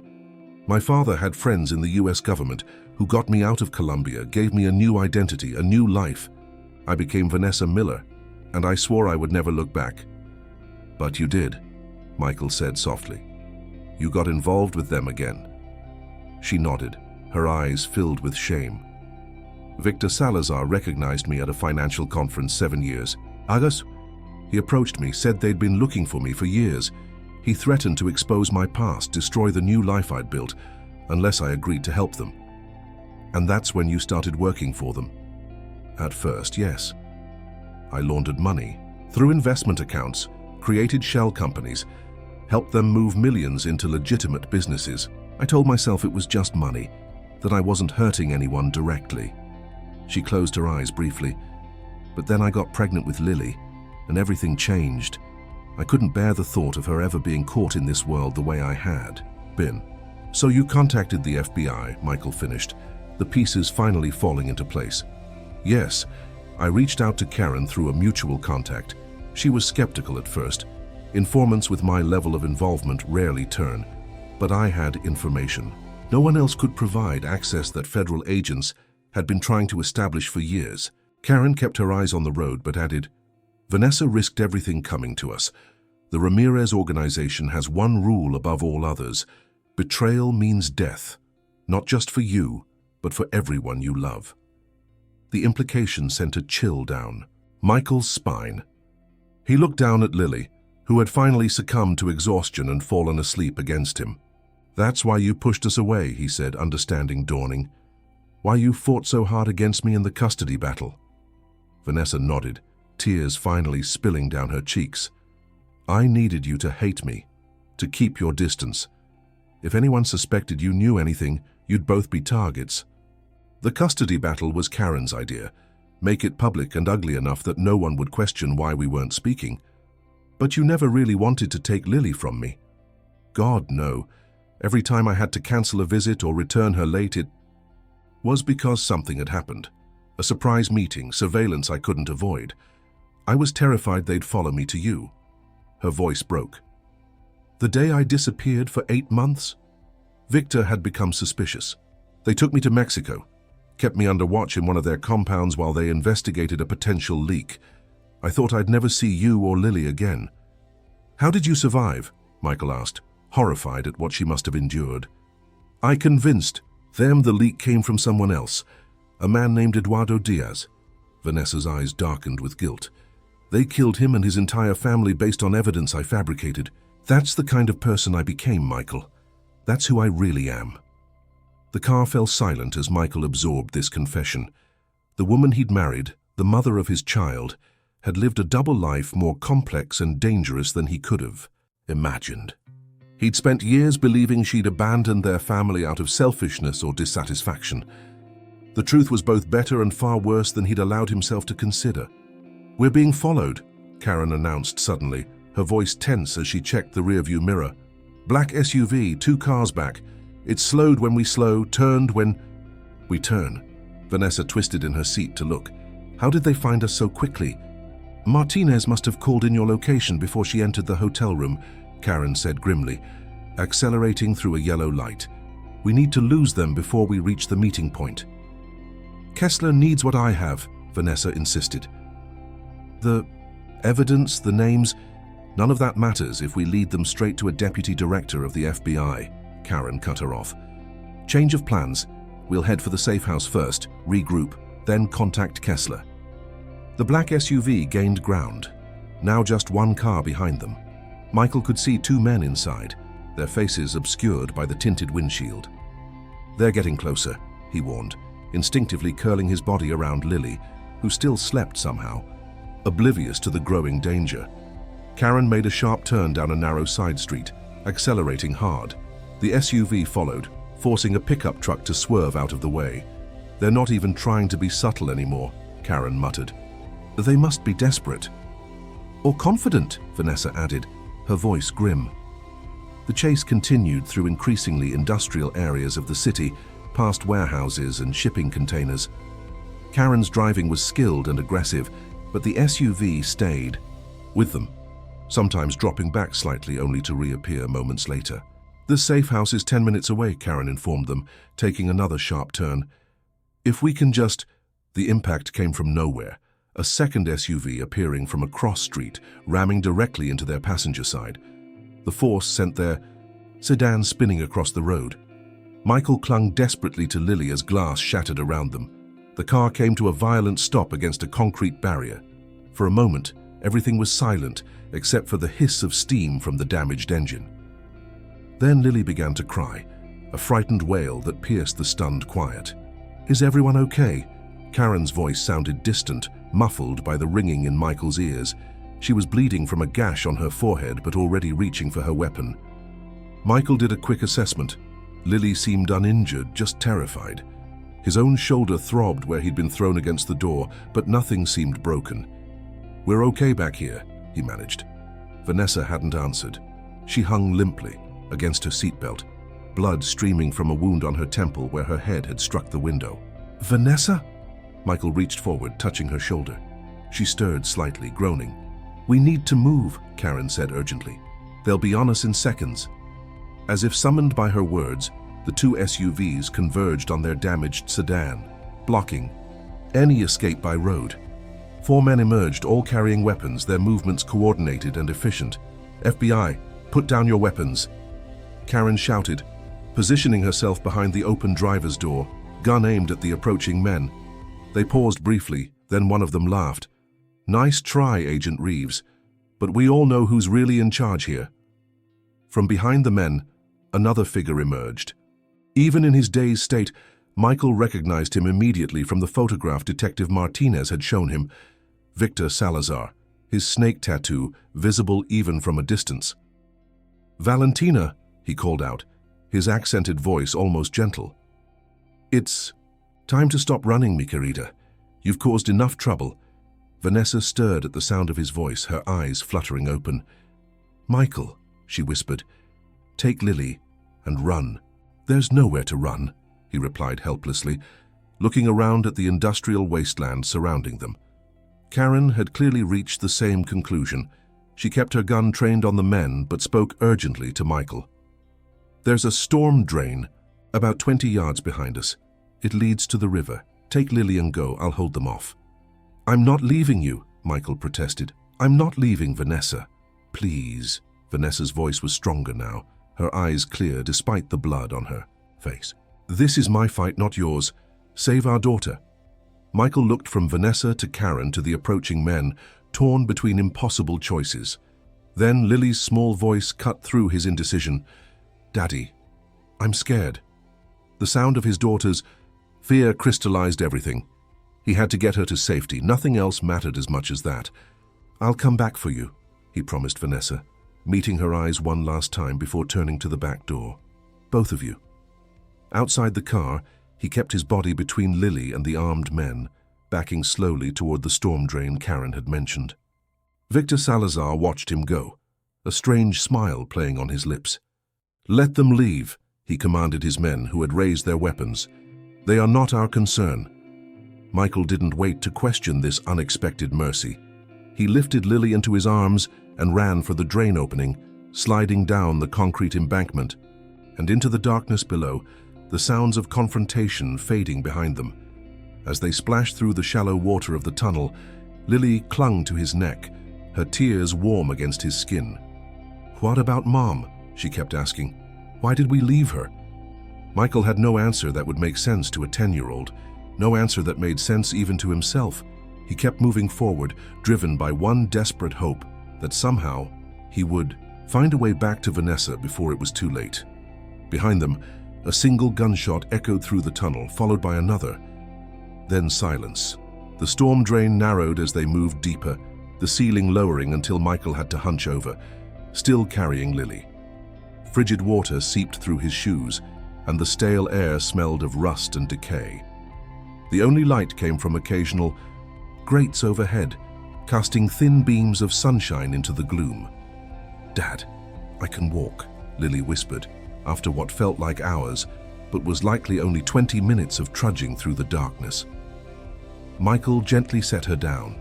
My father had friends in the US government who got me out of Colombia, gave me a new identity, a new life. I became Vanessa Miller, and I swore I would never look back." "But you did," Michael said softly. "You got involved with them again." She nodded, her eyes filled with shame. "Victor Salazar recognized me at a financial conference 7 years. August, he approached me, said they'd been looking for me for years. He threatened to expose my past, destroy the new life I'd built, unless I agreed to help them. And that's when you started working for them." "At first, yes. I laundered money through investment accounts, created shell companies, helped them move millions into legitimate businesses. I told myself it was just money, that I wasn't hurting anyone directly." She closed her eyes briefly. "But then I got pregnant with Lily, and everything changed. I couldn't bear the thought of her ever being caught in this world the way I had been." "So you contacted the FBI," Michael finished, the pieces finally falling into place. "Yes, I reached out to Karen through a mutual contact. She was skeptical at first. Informants with my level of involvement rarely turn. But I had information. No one else could provide access that federal agents had been trying to establish for years." Karen kept her eyes on the road but added, "Vanessa risked everything coming to us. The Ramirez organization has one rule above all others. Betrayal means death, not just for you, but for everyone you love." The implication sent a chill down Michael's spine. He looked down at Lily, who had finally succumbed to exhaustion and fallen asleep against him. "That's why you pushed us away," he said, understanding dawning. "Why you fought so hard against me in the custody battle." Vanessa nodded, tears finally spilling down her cheeks. "I needed you to hate me, to keep your distance. If anyone suspected you knew anything, you'd both be targets." The custody battle was Karen's idea. Make it public and ugly enough that no one would question why we weren't speaking. "But you never really wanted to take Lily from me." "God, no. Every time I had to cancel a visit or return her late, it was because something had happened. A surprise meeting, surveillance I couldn't avoid. I was terrified they'd follow me to you." Her voice broke. The day I disappeared for 8 months? Victor had become suspicious. They took me to Mexico, kept me under watch in one of their compounds while they investigated a potential leak. I thought I'd never see you or Lily again. How did you survive? Michael asked, horrified at what she must have endured. I convinced them the leak came from someone else, a man named Eduardo Diaz. Vanessa's eyes darkened with guilt. They killed him and his entire family based on evidence I fabricated. That's the kind of person I became, Michael. That's who I really am. The car fell silent as Michael absorbed this confession. The woman he'd married, the mother of his child, had lived a double life more complex and dangerous than he could have imagined. He'd spent years believing she'd abandoned their family out of selfishness or dissatisfaction. The truth was both better and far worse than he'd allowed himself to consider. We're being followed, Karen announced suddenly, her voice tense as she checked the rearview mirror. Black SUV, 2 cars back. It slowed when we slow, turned when we turn. Vanessa twisted in her seat to look. How did they find us so quickly? Martinez must have called in your location before she entered the hotel room, Karen said grimly, accelerating through a yellow light. We need to lose them before we reach the meeting point. Kessler needs what I have, Vanessa insisted. The evidence, the names, none of that matters if we lead them straight to a deputy director of the FBI, Karen cut her off. Change of plans. We'll head for the safe house first, regroup, then contact Kessler. The black SUV gained ground, now just 1 car behind them. Michael could see 2 men inside, their faces obscured by the tinted windshield. They're getting closer, he warned, instinctively curling his body around Lily, who still slept somehow, oblivious to the growing danger. Karen made a sharp turn down a narrow side street, accelerating hard. The SUV followed, forcing a pickup truck to swerve out of the way. They're not even trying to be subtle anymore, Karen muttered. They must be desperate. Or confident, Vanessa added, her voice grim. The chase continued through increasingly industrial areas of the city, past warehouses and shipping containers. Karen's driving was skilled and aggressive, but the SUV stayed with them, sometimes dropping back slightly only to reappear moments later. The safe house is 10 minutes away, Karen informed them, taking another sharp turn. If we can just... The impact came from nowhere, a second SUV appearing from a cross street, ramming directly into their passenger side. The force sent their sedan spinning across the road. Michael clung desperately to Lily as glass shattered around them. The car came to a violent stop against a concrete barrier. For a moment, everything was silent, except for the hiss of steam from the damaged engine. Then Lily began to cry, a frightened wail that pierced the stunned quiet. Is everyone okay? Karen's voice sounded distant, muffled by the ringing in Michael's ears. She was bleeding from a gash on her forehead but already reaching for her weapon. Michael did a quick assessment. Lily seemed uninjured, just terrified. His own shoulder throbbed where he'd been thrown against the door, but nothing seemed broken. We're okay back here, he managed. Vanessa hadn't answered. She hung limply against her seatbelt, blood streaming from a wound on her temple where her head had struck the window. Vanessa? Michael reached forward, touching her shoulder. She stirred slightly, groaning. We need to move, Karen said urgently. They'll be on us in seconds. As if summoned by her words, the 2 SUVs converged on their damaged sedan, blocking any escape by road. 4 men emerged, all carrying weapons, their movements coordinated and efficient. FBI, put down your weapons, Karen shouted, positioning herself behind the open driver's door, gun aimed at the approaching men. They paused briefly, then one of them laughed. Nice try, Agent Reeves, but we all know who's really in charge here. From behind the men, another figure emerged. Even in his dazed state, Michael recognized him immediately from the photograph Detective Martinez had shown him. Victor Salazar, his snake tattoo visible even from a distance. Valentina, he called out, his accented voice almost gentle. It's time to stop running, mi querida. You've caused enough trouble. Vanessa stirred at the sound of his voice, her eyes fluttering open. Michael, she whispered, take Lily and run. There's nowhere to run, he replied helplessly, looking around at the industrial wasteland surrounding them. Karen had clearly reached the same conclusion. She kept her gun trained on the men but spoke urgently to Michael. "There's a storm drain about 20 yards behind us. It leads to the river. Take Lily and go, I'll hold them off." "I'm not leaving you," Michael protested. "I'm not leaving Vanessa. Please." Vanessa's voice was stronger now, her eyes clear despite the blood on her face. "This is my fight, not yours. Save our daughter." Michael looked from Vanessa to Karen to the approaching men, torn between impossible choices. Then Lily's small voice cut through his indecision. "Daddy, I'm scared." The sound of his daughter's fear crystallized everything. He had to get her to safety. Nothing else mattered as much as that. "I'll come back for you," he promised Vanessa, meeting her eyes one last time before turning to the back door. "Both of you." Outside the car, he kept his body between Lily and the armed men, backing slowly toward the storm drain Karen had mentioned. Victor Salazar watched him go, a strange smile playing on his lips. "Let them leave," he commanded his men who had raised their weapons. "They are not our concern." Michael didn't wait to question this unexpected mercy. He lifted Lily into his arms and ran for the drain opening, sliding down the concrete embankment, and into the darkness below, the sounds of confrontation fading behind them. As they splashed through the shallow water of the tunnel, Lily clung to his neck, her tears warm against his skin. "What about Mom?" she kept asking. "Why did we leave her?" Michael had no answer that would make sense to a 10-year-old, no answer that made sense even to himself. He kept moving forward, driven by one desperate hope that somehow he would find a way back to Vanessa before it was too late. Behind them, a single gunshot echoed through the tunnel, followed by another. Then silence. The storm drain narrowed as they moved deeper, the ceiling lowering until Michael had to hunch over, still carrying Lily. Frigid water seeped through his shoes, and the stale air smelled of rust and decay. The only light came from occasional grates overhead, casting thin beams of sunshine into the gloom. "Dad, I can walk," Lily whispered, after what felt like hours, but was likely only 20 minutes of trudging through the darkness. Michael gently set her down,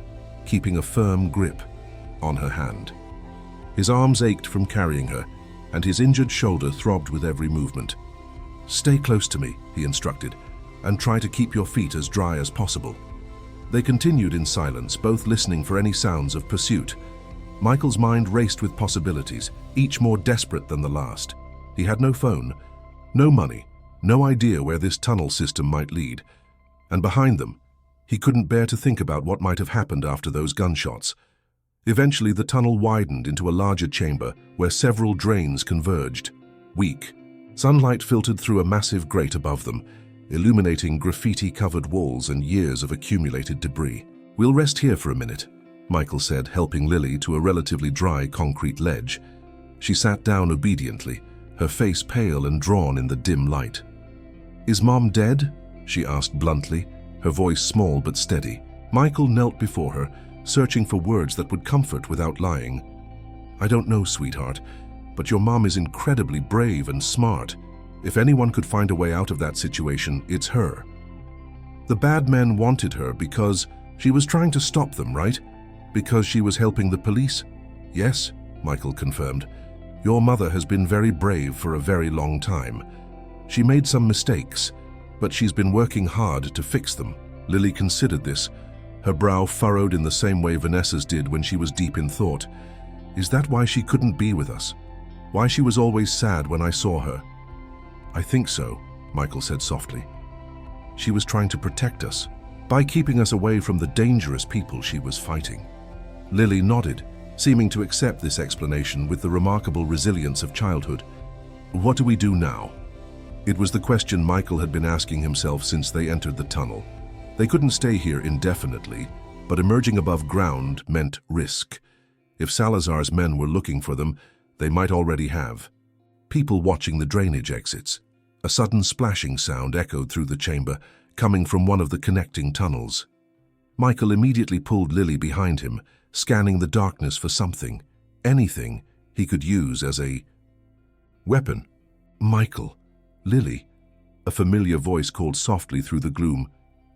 keeping a firm grip on her hand. His arms ached from carrying her, and his injured shoulder throbbed with every movement. "Stay close to me," he instructed, "and try to keep your feet as dry as possible." They continued in silence, both listening for any sounds of pursuit. Michael's mind raced with possibilities, each more desperate than the last. He had no phone, no money, no idea where this tunnel system might lead. And behind them, he couldn't bear to think about what might have happened after those gunshots. Eventually, the tunnel widened into a larger chamber where several drains converged. Weak, sunlight filtered through a massive grate above them, illuminating graffiti-covered walls and years of accumulated debris. "We'll rest here for a minute," Michael said, helping Lily to a relatively dry concrete ledge. She sat down obediently, her face pale and drawn in the dim light. "Is Mom dead?" she asked bluntly, her voice small but steady. Michael knelt before her, searching for words that would comfort without lying. "I don't know, sweetheart, but your mom is incredibly brave and smart. If anyone could find a way out of that situation, it's her. The bad men wanted her because she was trying to stop them, right? Because she was helping the police?" "Yes," Michael confirmed. "Your mother has been very brave for a very long time. She made some mistakes, but she's been working hard to fix them." Lily considered this, her brow furrowed in the same way Vanessa's did when she was deep in thought. "Is that why she couldn't be with us? Why she was always sad when I saw her?" "I think so," Michael said softly. "She was trying to protect us by keeping us away from the dangerous people she was fighting." Lily nodded, seeming to accept this explanation with the remarkable resilience of childhood. "What do we do now?" It was the question Michael had been asking himself since they entered the tunnel. They couldn't stay here indefinitely, but emerging above ground meant risk. If Salazar's men were looking for them, they might already have. People watching the drainage exits. A sudden splashing sound echoed through the chamber, coming from one of the connecting tunnels. Michael immediately pulled Lily behind him, scanning the darkness for something, anything he could use as a weapon. "Michael, Lily," a familiar voice called softly through the gloom.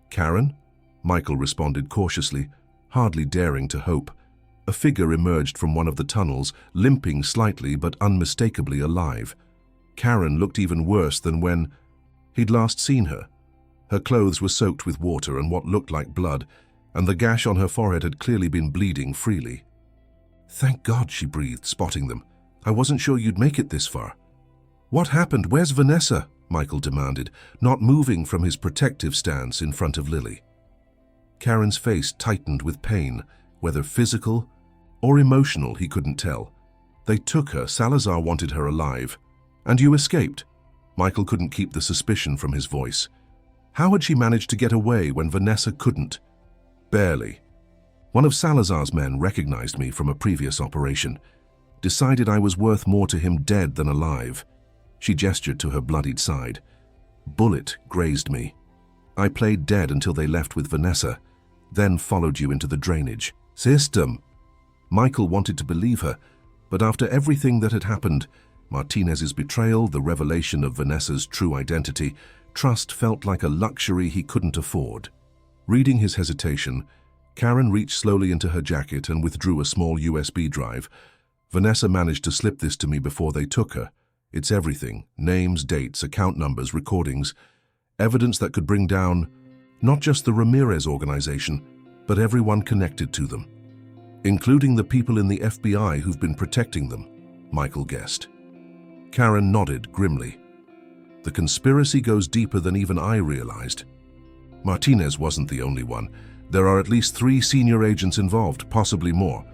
"Karen?" Michael responded cautiously, hardly daring to hope. A figure emerged from one of the tunnels, limping slightly but unmistakably alive. Karen looked even worse than when he'd last seen her. Her clothes were soaked with water and what looked like blood, and the gash on her forehead had clearly been bleeding freely. "Thank God," she breathed, spotting them. "I wasn't sure you'd make it this far." "What happened? Where's Vanessa?" Michael demanded, not moving from his protective stance in front of Lily. Karen's face tightened with pain, whether physical or emotional, he couldn't tell. "They took her. Salazar wanted her alive. And you escaped?" Michael couldn't keep the suspicion from his voice. How had she managed to get away when Vanessa couldn't? "Barely. One of Salazar's men recognized me from a previous operation. Decided I was worth more to him dead than alive." She gestured to her bloodied side. "Bullet grazed me. I played dead until they left with Vanessa, then followed you into the drainage system." Michael wanted to believe her, but after everything that had happened, Martinez's betrayal, the revelation of Vanessa's true identity, trust felt like a luxury he couldn't afford. Reading his hesitation, Karen reached slowly into her jacket and withdrew a small USB drive. "Vanessa managed to slip this to me before they took her. It's everything: names, dates, account numbers, recordings, evidence that could bring down not just the Ramirez organization, but everyone connected to them. Including the people in the FBI who've been protecting them," Michael guessed. Karen nodded grimly. "The conspiracy goes deeper than even I realized. Martinez wasn't the only one. There are at least 3 senior agents involved, possibly more.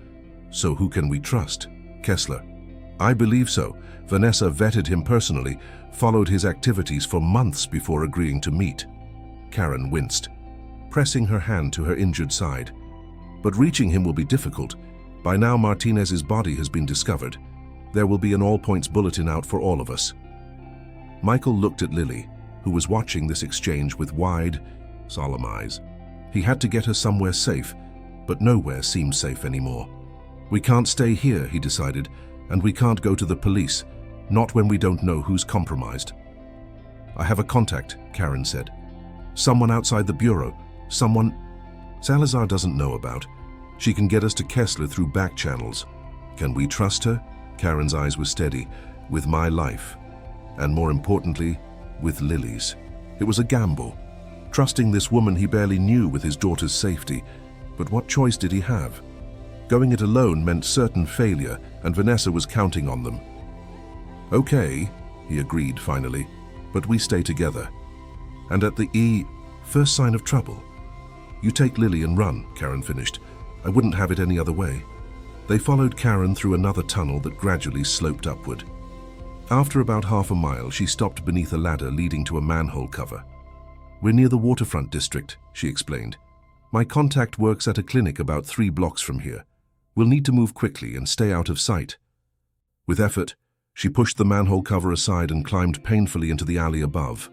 So who can we trust? Kessler?" "I believe so. Vanessa vetted him personally, followed his activities for months before agreeing to meet." Karen winced, pressing her hand to her injured side. "But reaching him will be difficult. By now Martinez's body has been discovered. There will be an all-points bulletin out for all of us." Michael looked at Lily, who was watching this exchange with wide, solemn eyes. He had to get her somewhere safe, but nowhere seemed safe anymore. "We can't stay here," he decided, "and we can't go to the police, not when we don't know who's compromised." "I have a contact," Karen said. "Someone outside the bureau. Someone Salazar doesn't know about. She can get us to Kessler through back channels. Can we trust her?" Karen's eyes were steady. "With my life. And more importantly, with Lily's." It was a gamble, trusting this woman he barely knew with his daughter's safety. But what choice did he have? Going it alone meant certain failure, and Vanessa was counting on them. "Okay," he agreed finally, "but we stay together. And at the first sign of trouble, you take Lily and run," Karen finished. "I wouldn't have it any other way." They followed Karen through another tunnel that gradually sloped upward. After about half a mile, she stopped beneath a ladder leading to a manhole cover. "We're near the waterfront district," she explained. "My contact works at a clinic about 3 blocks from here. We'll need to move quickly and stay out of sight." With effort, she pushed the manhole cover aside and climbed painfully into the alley above.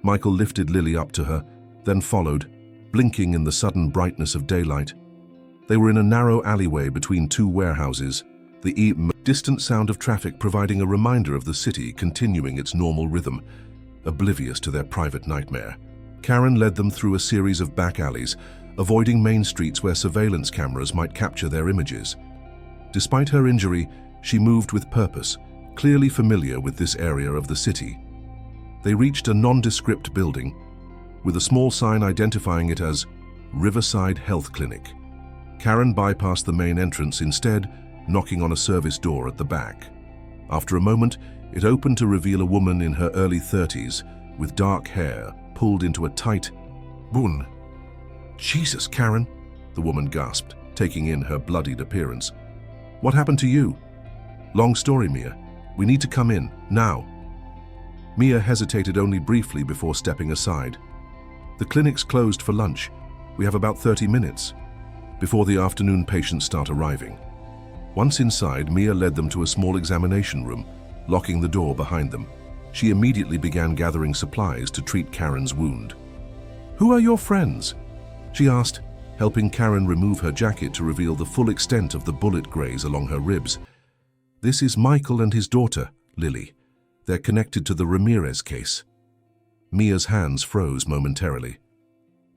Michael lifted Lily up to her, then followed, blinking in the sudden brightness of daylight. They were in a narrow alleyway between 2 warehouses, the distant sound of traffic providing a reminder of the city continuing its normal rhythm, oblivious to their private nightmare. Karen led them through a series of back alleys, avoiding main streets where surveillance cameras might capture their images. Despite her injury, she moved with purpose, clearly familiar with this area of the city. They reached a nondescript building, with a small sign identifying it as Riverside Health Clinic. Karen bypassed the main entrance instead, knocking on a service door at the back. After a moment, it opened to reveal a woman in her early 30s, with dark hair pulled into a tight bun. "Jesus, Karen," the woman gasped, taking in her bloodied appearance. "What happened to you?" "Long story, Mia. We need to come in, now." Mia hesitated only briefly before stepping aside. "The clinic's closed for lunch. We have about 30 minutes, before the afternoon patients start arriving." Once inside, Mia led them to a small examination room, locking the door behind them. She immediately began gathering supplies to treat Karen's wound. "Who are your friends?" she asked, helping Karen remove her jacket to reveal the full extent of the bullet graze along her ribs. "This is Michael and his daughter, Lily. They're connected to the Ramirez case." Mia's hands froze momentarily.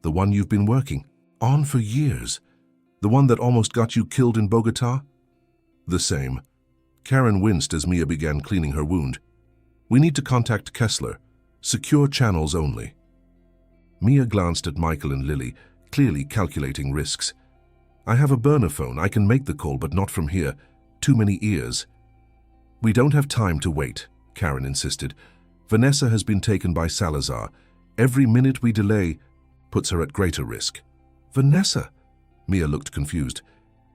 "The one you've been working on for years?" The one that almost got you killed in Bogota? The same. Karen winced as Mia began cleaning her wound. We need to contact Kessler. Secure channels only. Mia glanced at Michael and Lily, clearly calculating risks. I have a burner phone. I can make the call, but not from here. Too many ears. We don't have time to wait, Karen insisted. Vanessa has been taken by Salazar. Every minute we delay puts her at greater risk. Vanessa? Mia looked confused.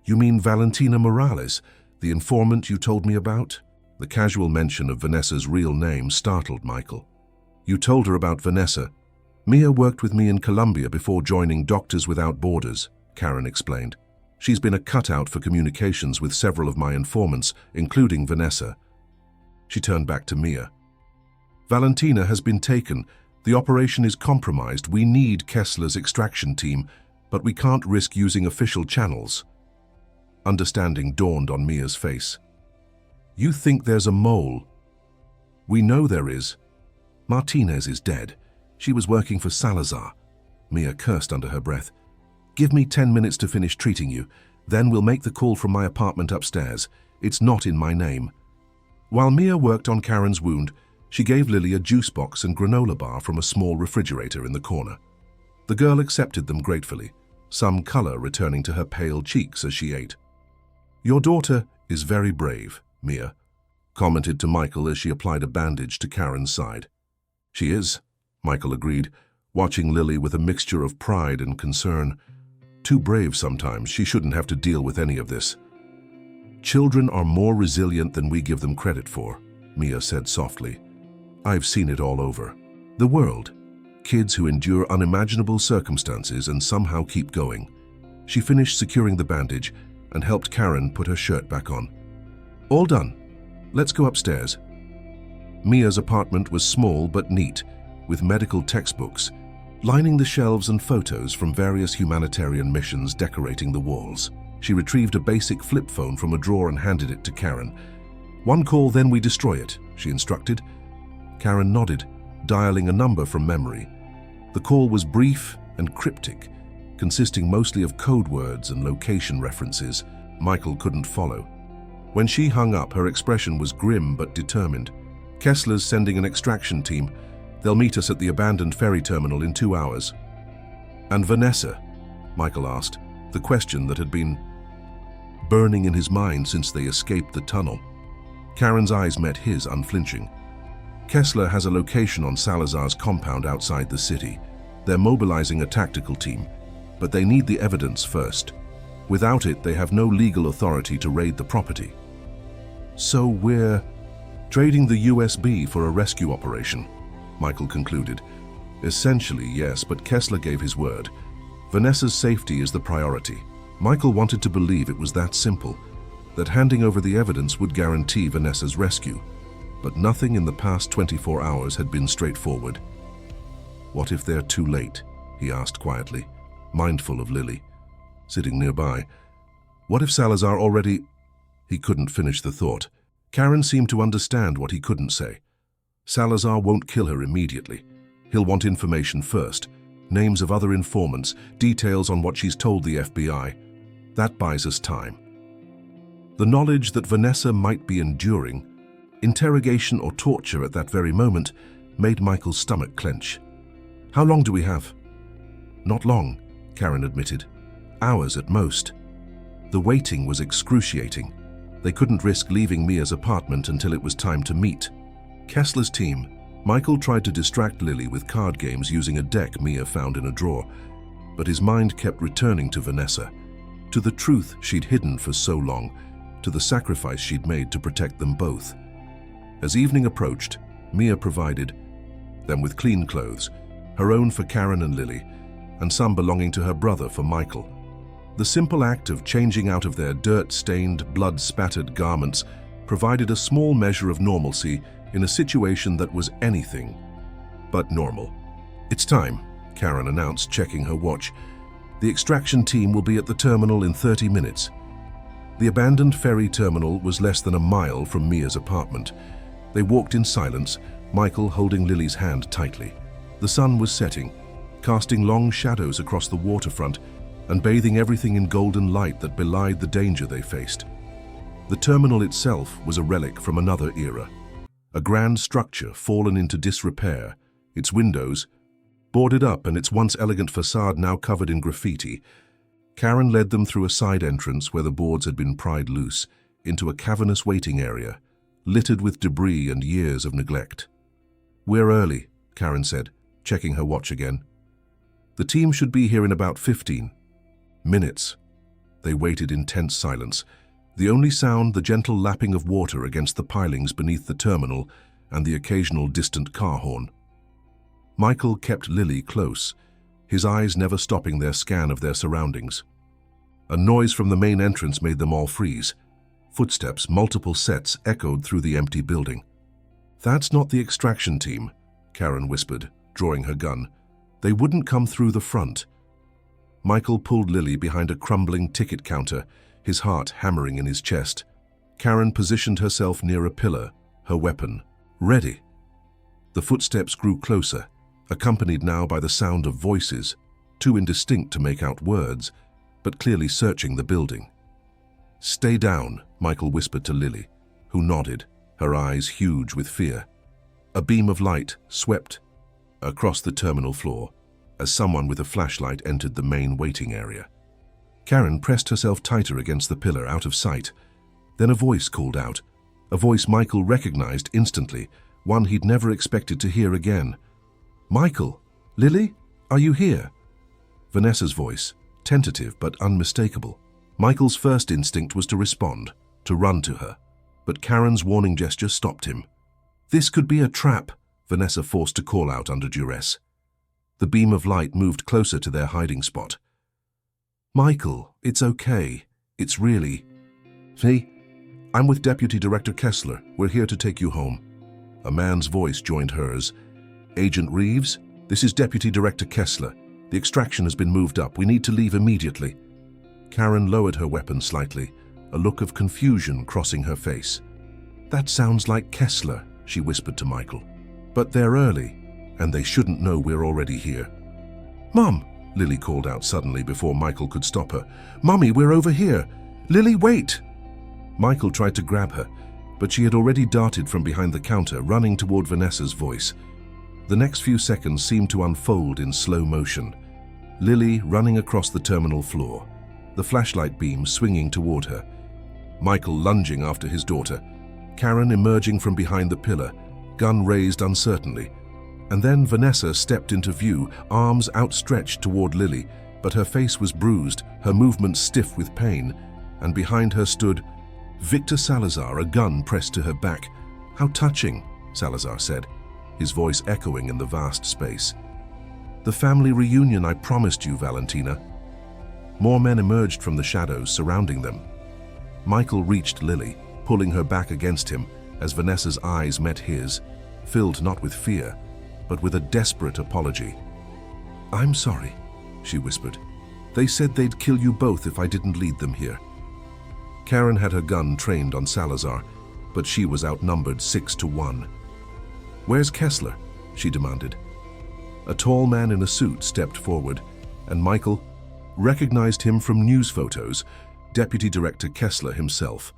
You mean Valentina Morales, the informant you told me about? The casual mention of Vanessa's real name startled Michael. You told her about Vanessa. Mia worked with me in Colombia before joining Doctors Without Borders, Karen explained. She's been a cutout for communications with several of my informants, including Vanessa. She turned back to Mia. Valentina has been taken. The operation is compromised. We need Kessler's extraction team, but we can't risk using official channels. Understanding dawned on Mia's face. You think there's a mole? We know there is. Martinez is dead. She was working for Salazar. Mia cursed under her breath. Give me 10 minutes to finish treating you. Then we'll make the call from my apartment upstairs. It's not in my name. While Mia worked on Karen's wound, she gave Lily a juice box and granola bar from a small refrigerator in the corner. The girl accepted them gratefully, some color returning to her pale cheeks as she ate. Your daughter is very brave, Mia commented to Michael as she applied a bandage to Karen's side. She is, Michael agreed, watching Lily with a mixture of pride and concern. Too brave sometimes. She shouldn't have to deal with any of this. Children are more resilient than we give them credit for, Mia said softly. I've seen it all over. The world. Kids who endure unimaginable circumstances and somehow keep going. She finished securing the bandage and helped Karen put her shirt back on. All done. Let's go upstairs. Mia's apartment was small but neat, with medical textbooks, lining the shelves and photos from various humanitarian missions decorating the walls. She retrieved a basic flip phone from a drawer and handed it to Karen. One call, then we destroy it, she instructed. Karen nodded, dialing a number from memory. The call was brief and cryptic, consisting mostly of code words and location references Michael couldn't follow. When she hung up, her expression was grim but determined. Kessler's sending an extraction team. They'll meet us at the abandoned ferry terminal in 2 hours. And Vanessa? Michael asked, the question that had been burning in his mind since they escaped the tunnel. Karen's eyes met his, unflinching. Kessler has a location on Salazar's compound outside the city. They're mobilizing a tactical team, but they need the evidence first. Without it, they have no legal authority to raid the property. So we're trading the USB for a rescue operation, Michael concluded. Essentially, yes, but Kessler gave his word. Vanessa's safety is the priority. Michael wanted to believe it was that simple, that handing over the evidence would guarantee Vanessa's rescue. But nothing in the past 24 hours had been straightforward. What if they're too late? He asked quietly, mindful of Lily, sitting nearby. What if Salazar already... He couldn't finish the thought. Karen seemed to understand what he couldn't say. Salazar won't kill her immediately. He'll want information first. Names of other informants, details on what she's told the FBI. That buys us time. The knowledge that Vanessa might be enduring interrogation or torture at that very moment made Michael's stomach clench. How long do we have? Not long, Karen admitted. Hours at most. The waiting was excruciating. They couldn't risk leaving Mia's apartment until it was time to meet. Kessler's team. Michael tried to distract Lily with card games using a deck Mia found in a drawer, but his mind kept returning to Vanessa, to the truth she'd hidden for so long, to the sacrifice she'd made to protect them both. As evening approached, Mia provided them with clean clothes, her own for Karen and Lily, and some belonging to her brother for Michael. The simple act of changing out of their dirt-stained, blood-spattered garments provided a small measure of normalcy in a situation that was anything but normal. It's time, Karen announced, checking her watch. The extraction team will be at the terminal in 30 minutes. The abandoned ferry terminal was less than a mile from Mia's apartment. They walked in silence, Michael holding Lily's hand tightly. The sun was setting, casting long shadows across the waterfront, and bathing everything in golden light that belied the danger they faced. The terminal itself was a relic from another era, a grand structure fallen into disrepair, its windows boarded up and its once elegant facade now covered in graffiti. Karen led them through a side entrance where the boards had been pried loose, into a cavernous waiting area, littered with debris and years of neglect. "We're early," Karen said, checking her watch again. "The team should be here in about 15 minutes." They waited in tense silence, the only sound the gentle lapping of water against the pilings beneath the terminal and the occasional distant car horn. Michael kept Lily close, his eyes never stopping their scan of their surroundings. A noise from the main entrance made them all freeze. Footsteps, multiple sets, echoed through the empty building. "That's not the extraction team," Karen whispered, drawing her gun. "They wouldn't come through the front." Michael pulled Lily behind a crumbling ticket counter, his heart hammering in his chest. Karen positioned herself near a pillar, her weapon ready. The footsteps grew closer, accompanied now by the sound of voices, too indistinct to make out words, but clearly searching the building. "Stay down," Michael whispered to Lily, who nodded, her eyes huge with fear. A beam of light swept across the terminal floor as someone with a flashlight entered the main waiting area. Karen pressed herself tighter against the pillar, out of sight. Then a voice called out, a voice Michael recognized instantly, one he'd never expected to hear again. "Michael! Lily? Are you here?" Vanessa's voice, tentative but unmistakable. Michael's first instinct was to respond, to run to her, but Karen's warning gesture stopped him. "This could be a trap," Vanessa forced to call out under duress. The beam of light moved closer to their hiding spot. "Michael, it's okay. It's really..." "See? I'm with Deputy Director Kessler. We're here to take you home." A man's voice joined hers. "Agent Reeves, this is Deputy Director Kessler. The extraction has been moved up. We need to leave immediately." Karen lowered her weapon slightly, a look of confusion crossing her face. "That sounds like Kessler," she whispered to Michael. "But they're early, and they shouldn't know we're already here." "Mom!" Lily called out suddenly before Michael could stop her. "Mommy, we're over here! Lily, wait!" Michael tried to grab her, but she had already darted from behind the counter, running toward Vanessa's voice. The next few seconds seemed to unfold in slow motion. Lily running across the terminal floor, the flashlight beam swinging toward her. Michael lunging after his daughter. Karen emerging from behind the pillar, gun raised uncertainly. And then Vanessa stepped into view, arms outstretched toward Lily, but her face was bruised, her movements stiff with pain, and behind her stood Victor Salazar, a gun pressed to her back. "How touching," Salazar said, his voice echoing in the vast space. "The family reunion I promised you, Valentina." More men emerged from the shadows surrounding them. Michael reached Lily, pulling her back against him as Vanessa's eyes met his, filled not with fear, but with a desperate apology. "I'm sorry," she whispered. "They said they'd kill you both if I didn't lead them here." Karen had her gun trained on Salazar, but she was outnumbered 6-1. "Where's Kessler?" she demanded. A tall man in a suit stepped forward, and Michael recognized him from news photos, Deputy Director Kessler himself.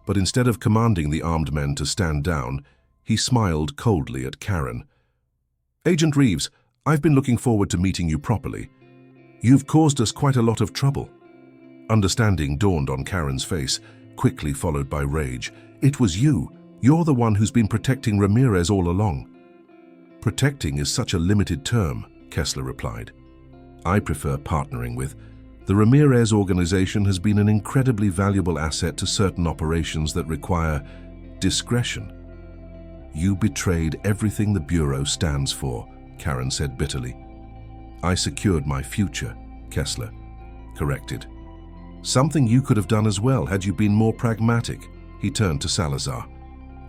But instead of commanding the armed men to stand down, he smiled coldly at Karen. "Agent Reeves, I've been looking forward to meeting you properly. You've caused us quite a lot of trouble." Understanding dawned on Karen's face, quickly followed by rage. "It was you. You're the one who's been protecting Ramirez all along." "Protecting is such a limited term," Kessler replied. "I prefer partnering with. The Ramirez organization has been an incredibly valuable asset to certain operations that require discretion." "You betrayed everything the Bureau stands for," Karen said bitterly. "I secured my future," Kessler corrected. "Something you could have done as well had you been more pragmatic," he turned to Salazar.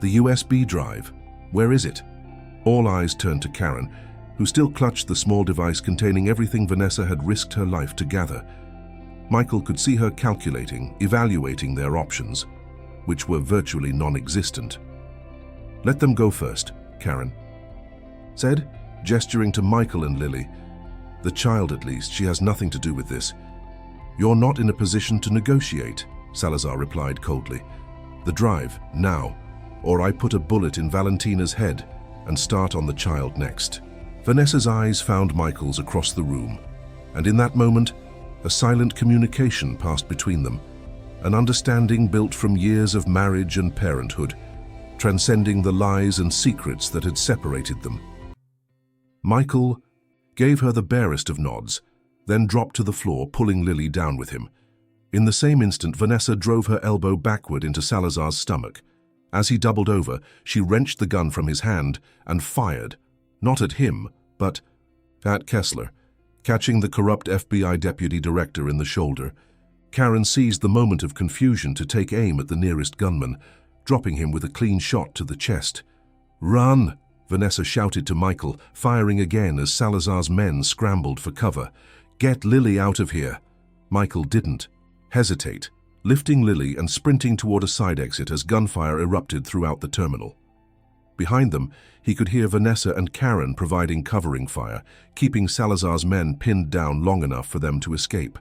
"The USB drive, where is it?" All eyes turned to Karen, who still clutched the small device containing everything Vanessa had risked her life to gather. Michael could see her calculating, evaluating their options, which were virtually non-existent. "Let them go first," Karen said, gesturing to Michael and Lily. "The child, at least, she has nothing to do with this. "You're not in a position to negotiate," Salazar replied coldly. "The drive, now, or I put a bullet in Valentina's head and start on the child next." Vanessa's eyes found Michael's across the room, and in that moment, a silent communication passed between them, an understanding built from years of marriage and parenthood, transcending the lies and secrets that had separated them. Michael gave her the barest of nods, then dropped to the floor, pulling Lily down with him. In the same instant, Vanessa drove her elbow backward into Salazar's stomach. As he doubled over, she wrenched the gun from his hand and fired, not at him, but at Kessler. Catching the corrupt FBI deputy director in the shoulder, Karen seized the moment of confusion to take aim at the nearest gunman, dropping him with a clean shot to the chest. "Run!" Vanessa shouted to Michael, firing again as Salazar's men scrambled for cover. "Get Lily out of here!" Michael didn't hesitate, lifting Lily and sprinting toward a side exit as gunfire erupted throughout the terminal. Behind them, he could hear Vanessa and Karen providing covering fire, keeping Salazar's men pinned down long enough for them to escape.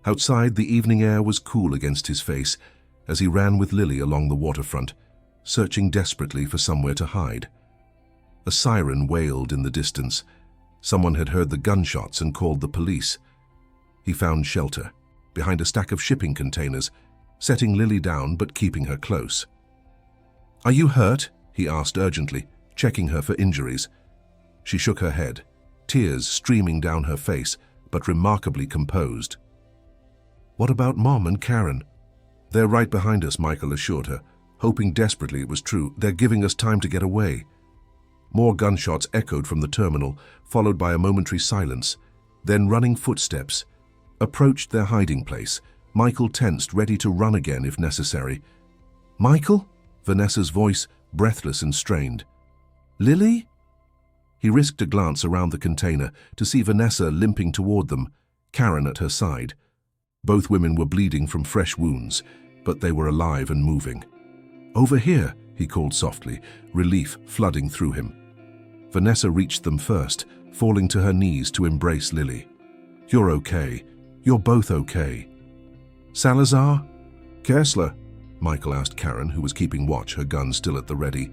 Outside, the evening air was cool against his face as he ran with Lily along the waterfront, searching desperately for somewhere to hide. A siren wailed in the distance. Someone had heard the gunshots and called the police. He found shelter behind a stack of shipping containers, setting Lily down but keeping her close. "Are you hurt?" he asked urgently, checking her for injuries. She shook her head, tears streaming down her face, but remarkably composed. "What about Mom and Karen?" "They're right behind us," Michael assured her, hoping desperately it was true. "They're giving us time to get away." More gunshots echoed from the terminal, followed by a momentary silence. Then running footsteps approached their hiding place. Michael tensed, ready to run again if necessary. "Michael?" Vanessa's voice, breathless and strained. "Lily?" He risked a glance around the container to see Vanessa limping toward them, Karen at her side. Both women were bleeding from fresh wounds, but they were alive and moving. "Over here," he called softly, relief flooding through him. Vanessa reached them first, falling to her knees to embrace Lily. "You're okay. You're both okay." "Salazar?" "Kessler?" Michael asked Karen, who was keeping watch, her gun still at the ready.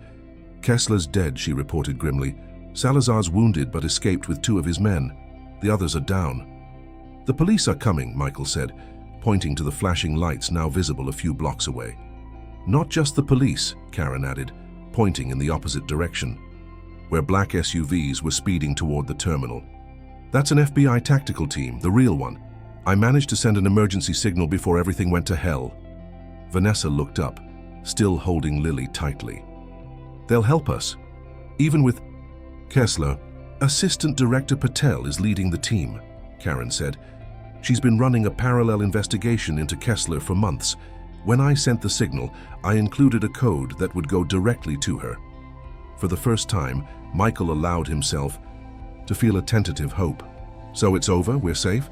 "Kessler's dead," she reported grimly. "Salazar's wounded but escaped with 2 of his men. The others are down." "The police are coming," Michael said, pointing to the flashing lights now visible a few blocks away. "Not just the police," Karen added, pointing in the opposite direction, where black SUVs were speeding toward the terminal. "That's an FBI tactical team, the real one. I managed to send an emergency signal before everything went to hell." Vanessa looked up, still holding Lily tightly. "They'll help us, even with Kessler." "Assistant Director Patel is leading the team," Karen said. "She's been running a parallel investigation into Kessler for months. When I sent the signal, I included a code that would go directly to her." For the first time, Michael allowed himself to feel a tentative hope. "So it's over? We're safe?"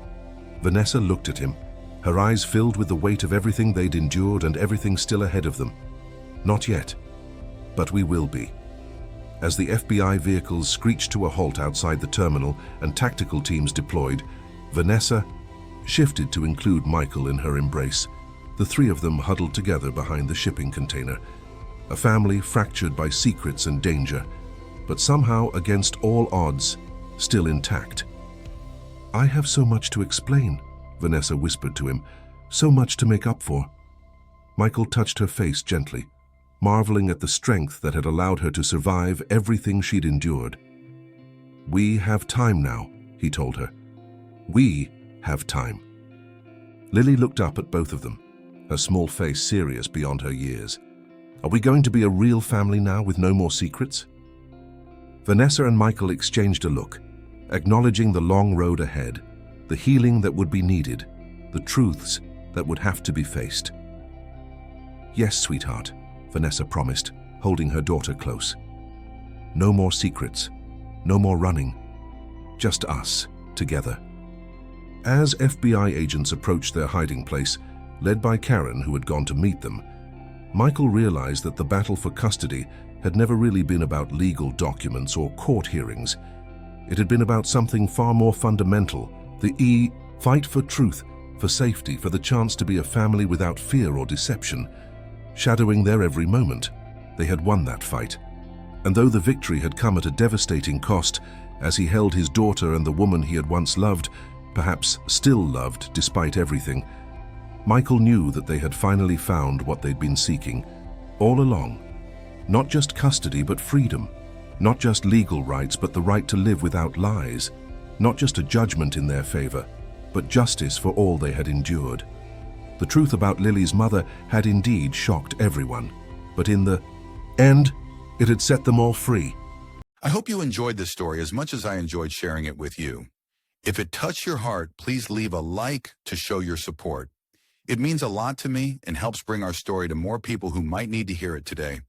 Vanessa looked at him, her eyes filled with the weight of everything they'd endured and everything still ahead of them. "Not yet, but we will be." As the FBI vehicles screeched to a halt outside the terminal and tactical teams deployed, Vanessa shifted to include Michael in her embrace. The 3 of them huddled together behind the shipping container, a family fractured by secrets and danger, but somehow, against all odds, still intact. "I have so much to explain," Vanessa whispered to him, "so much to make up for." Michael touched her face gently, marveling at the strength that had allowed her to survive everything she'd endured. "We have time now," he told her. "We have time." Lily looked up at both of them, her small face serious beyond her years. "Are we going to be a real family now with no more secrets?" Vanessa and Michael exchanged a look, acknowledging the long road ahead, the healing that would be needed, the truths that would have to be faced. "Yes, sweetheart," Vanessa promised, holding her daughter close. "No more secrets, no more running, just us, together." As FBI agents approached their hiding place, led by Karen, who had gone to meet them, Michael realized that the battle for custody had never really been about legal documents or court hearings. It had been about something far more fundamental, the fight for truth for safety, for the chance to be a family without fear or deception. Shadowing their every moment, they had won that fight. And though the victory had come at a devastating cost, as he held his daughter and the woman he had once loved, perhaps still loved despite everything, Michael knew that they had finally found what they'd been seeking all along. Not just custody, but freedom. Not just legal rights, but the right to live without lies. Not just a judgment in their favor, but justice for all they had endured. The truth about Lily's mother had indeed shocked everyone, but in the end, it had set them all free. I hope you enjoyed this story as much as I enjoyed sharing it with you. If it touched your heart, please leave a like to show your support. It means a lot to me and helps bring our story to more people who might need to hear it today.